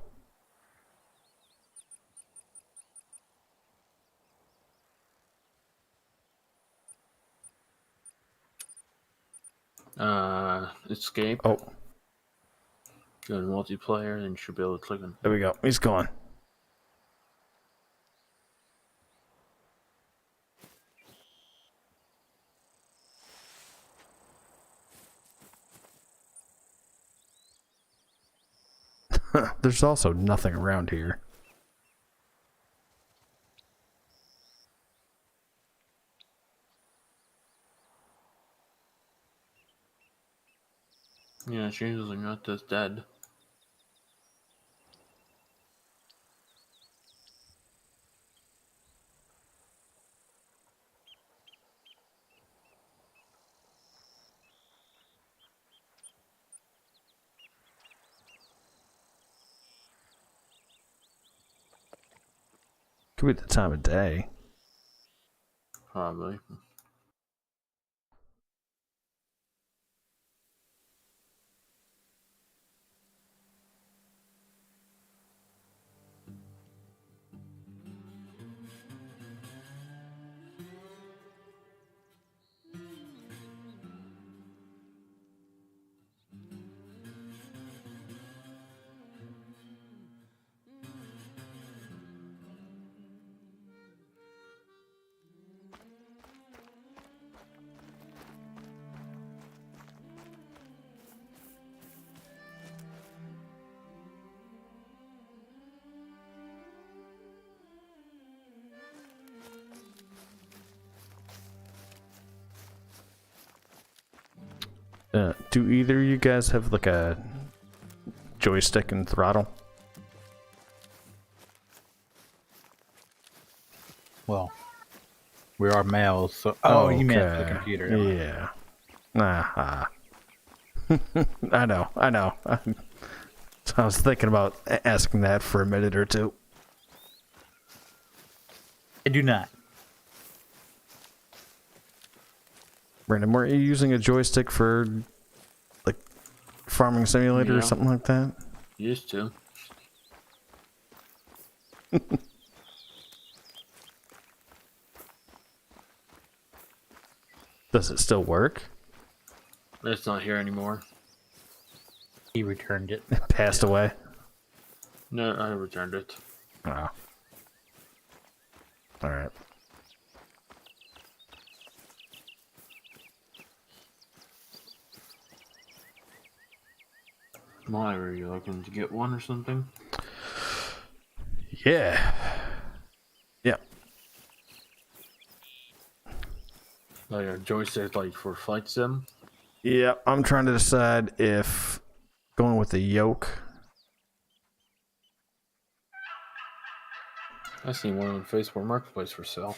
Escape. Oh, Go to multiplayer, and you should be able to click on. there we go. He's gone. There's also nothing around here. Yeah, it's usually not this dead. Could be the time of day. Probably. Do either of you guys have like a joystick and throttle? Well, we are males, so. Oh, you meant the Okay. computer. never mind. Yeah. Nah. I know. So I was thinking about asking that for a minute or two. I do not. Brandon, weren't you using a joystick for like Farming Simulator or Yeah. something like that? Used to. Does it still work? It's not here anymore. He returned it. It passed away. No, I returned it. Oh. Alright. Why were you looking to get one or something? Yeah. Yep. Like a joystick, like for flight sim? Yep. I'm trying to decide if going with the yoke. I seen one on Facebook Marketplace for sale.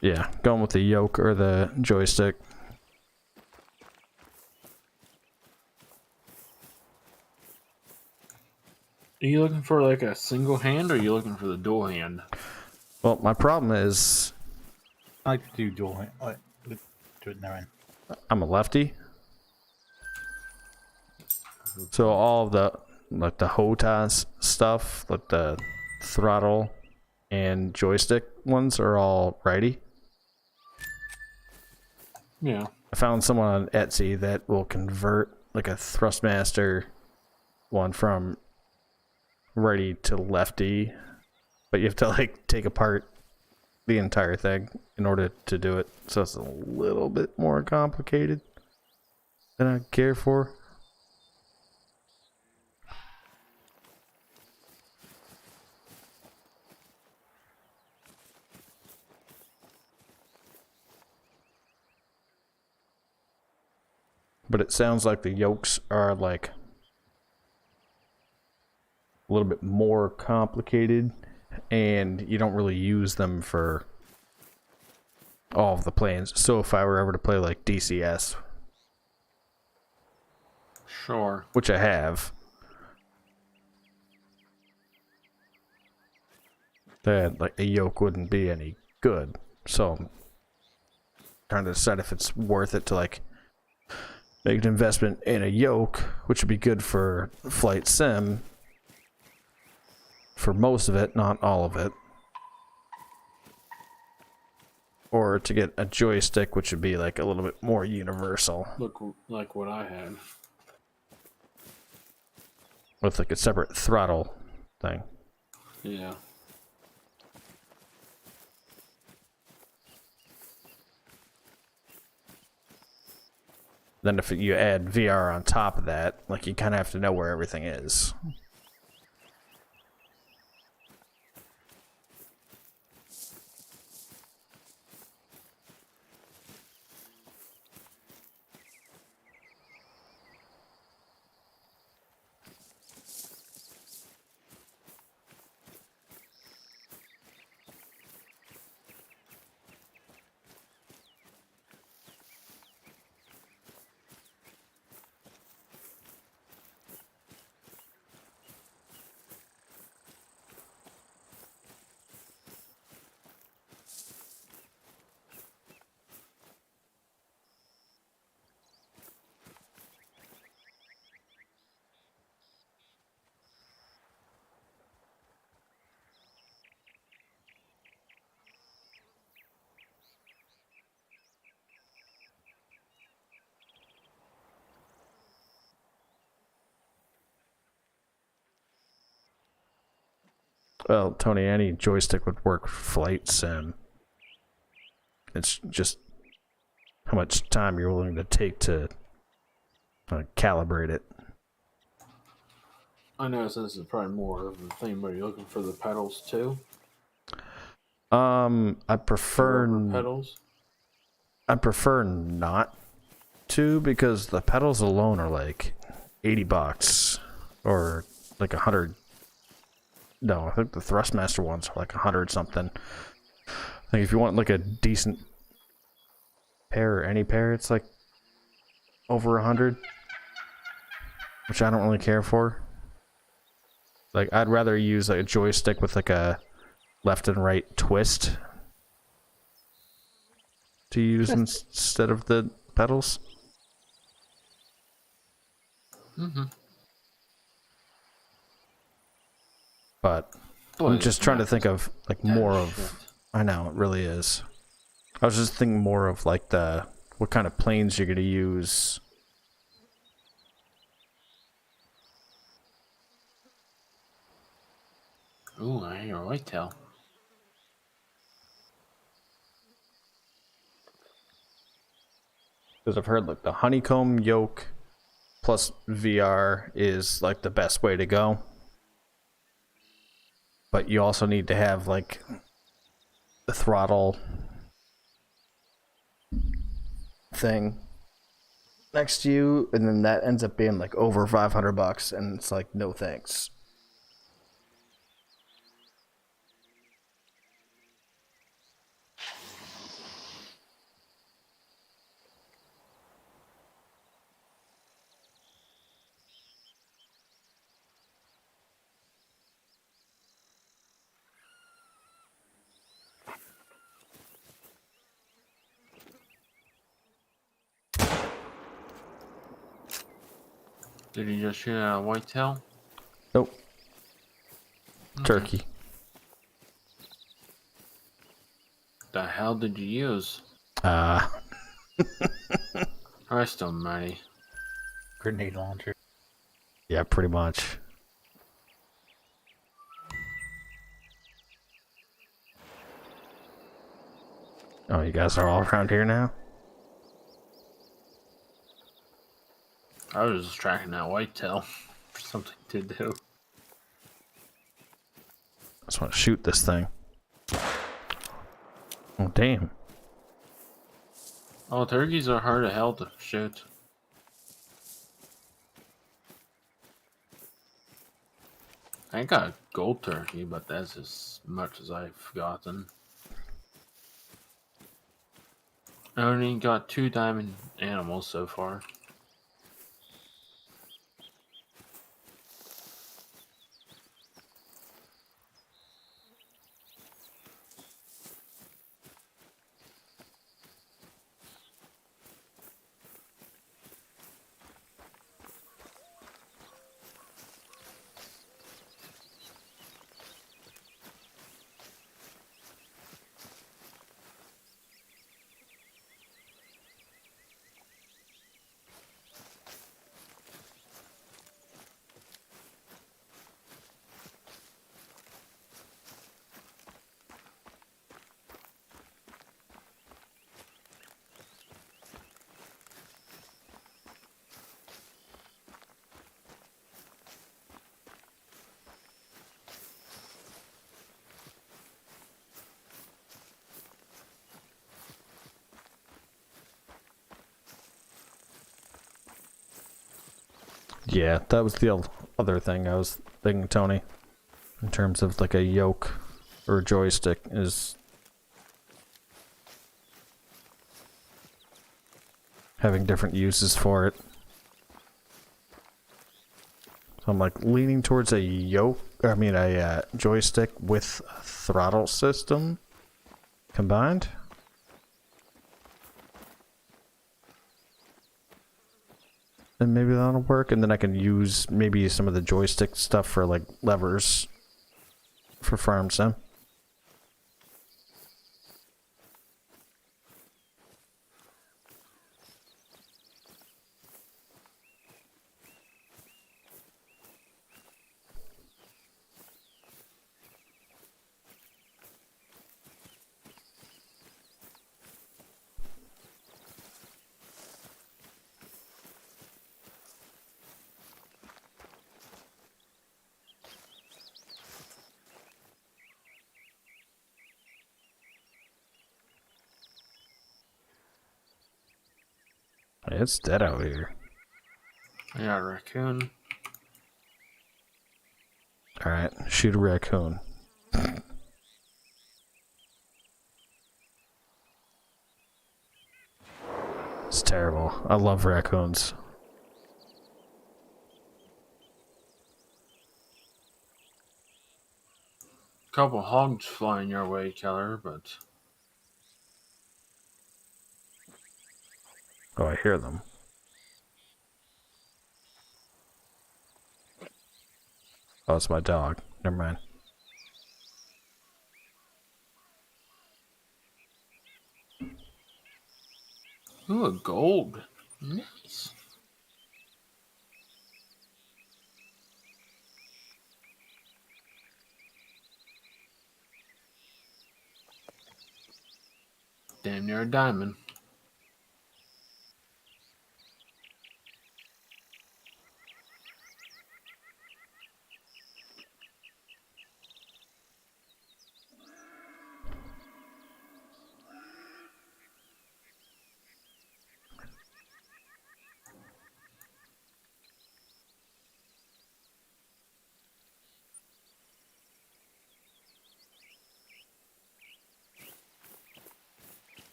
Yeah, going with the yoke or the joystick. Are you looking for like a single hand, or are you looking for the dual hand? Well, my problem is I like to do dual hand. What? Do it, never mind. I'm a lefty. So all of the like the HOTAS stuff, like the throttle and joystick ones are all righty. Yeah. I found someone on Etsy that will convert like a Thrustmaster one from righty to lefty, but you have to like take apart the entire thing in order to do it. So it's a little bit more complicated than I care for. But it sounds like the yokes are like a little bit more complicated, and you don't really use them for all of the planes. So if I were ever to play like DCS, Sure. which I have, then like a yoke wouldn't be any good. So I'm trying to decide if it's worth it to like make an investment in a yoke, which would be good for flight sim for most of it, not all of it. Or to get a joystick, which would be like a little bit more universal Look like what I had. with like a separate throttle thing. Yeah. Then if you add VR on top of that, like you kind of have to know where everything is. Well, Tony, any joystick would work for Flight Sim. It's just how much time you're willing to take to calibrate it. I know this is probably more of a thing where you're looking for the pedals too. I prefer Rubber pedals. I prefer not to, because the pedals alone are like $80 or like 100. No, I think the Thrustmaster ones are like 100 something. I think if you want like a decent pair or any pair, it's like over 100, which I don't really care for. Like, I'd rather use like a joystick with like a left and right twist to use instead of the pedals. But I'm just trying to think of like more of. I know, it really is. I was just thinking more of like what kind of planes you're gonna use. Ooh, I hear a whitetail. Because I've heard like the honeycomb yoke plus VR is like the best way to go. But you also need to have like the throttle thing next to you, and then that ends up being like over $500, and it's like, no thanks. Did you just shoot a whitetail? Nope. Turkey. The hell did you use? Christ almighty. Grenade launcher. Yeah, pretty much. Oh, you guys are all around here now? I was just tracking that whitetail for something to do. I just want to shoot this thing. Oh, damn. Oh, turkeys are hard to hell to shoot. I got a gold turkey, but that's as much as I've gotten. I only got 2 diamond animals so far. Yeah, that was the other thing I was thinking, Tony. In terms of like a yoke or a joystick is having different uses for it. So I'm like leaning towards a joystick with a throttle system combined. And maybe that'll work, and then I can use maybe some of the joystick stuff for like levers for farm sim. It's dead out here. I got a raccoon. Alright, shoot a raccoon. It's terrible. I love raccoons. Couple hogs flying your way, Keller, but Oh, I hear them. Oh, it's my dog. Never mind. ooh, a gold. Nice. Damn near a diamond.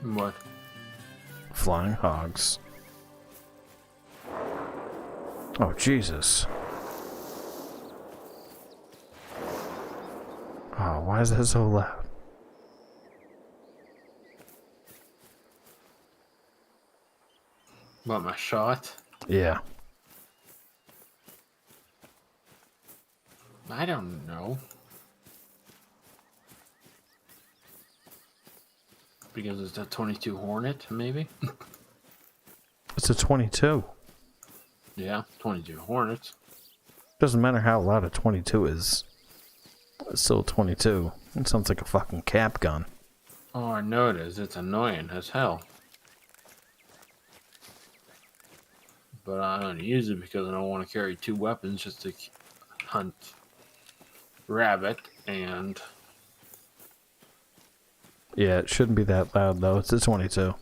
What? Flying hogs. Oh, Jesus. Oh, why is that so loud? What, my shot? Yeah. I don't know. Because it's a 22 Hornet, maybe? It's a 22. Yeah, 22 Hornets. Doesn't matter how loud a 22 is. It's still a 22. It sounds like a fucking cap gun. Oh, I know it is. It's annoying as hell. But I don't use it because I don't want to carry two weapons just to hunt rabbit and... Yeah, it shouldn't be that loud though. It's a 22.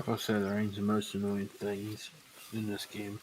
I will say the rain's the most annoying things in this game.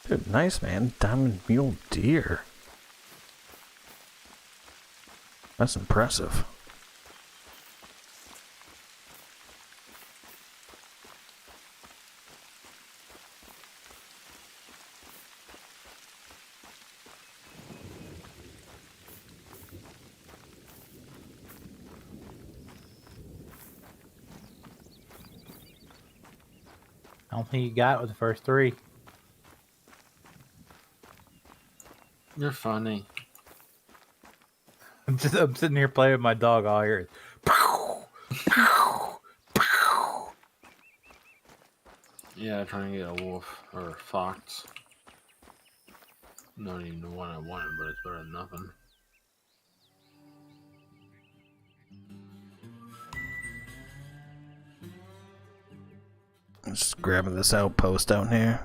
Dude, nice, man. Diamond mule deer. That's impressive. I don't think you got it with the first three. You're funny. I'm sitting here playing with my dog all here. Yeah, trying to get a wolf or a fox. Not even the one I wanted, but it's better than nothing. Just grabbing this outpost down here.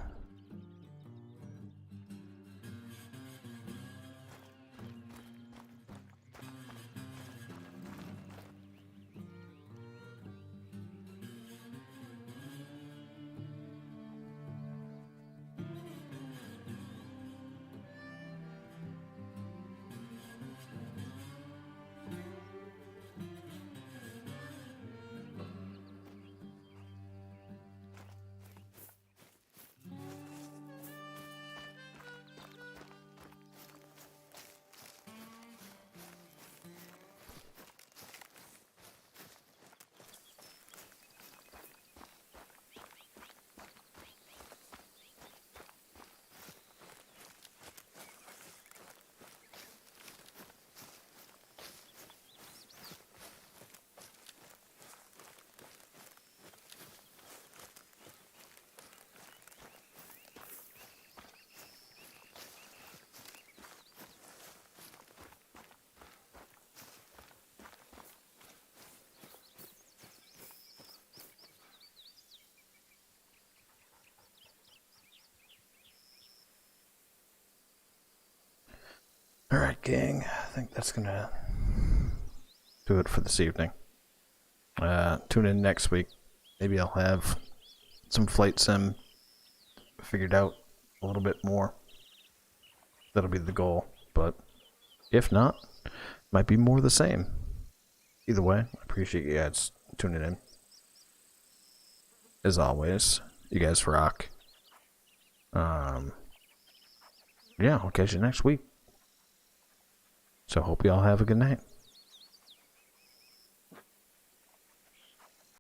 Alright, gang. I think that's gonna do it for this evening. Tune in next week. Maybe I'll have some flight sim figured out a little bit more. That'll be the goal. But if not, might be more the same. Either way, I appreciate you guys tuning in. As always, you guys rock. Yeah, I'll catch you next week. So hope you all have a good night.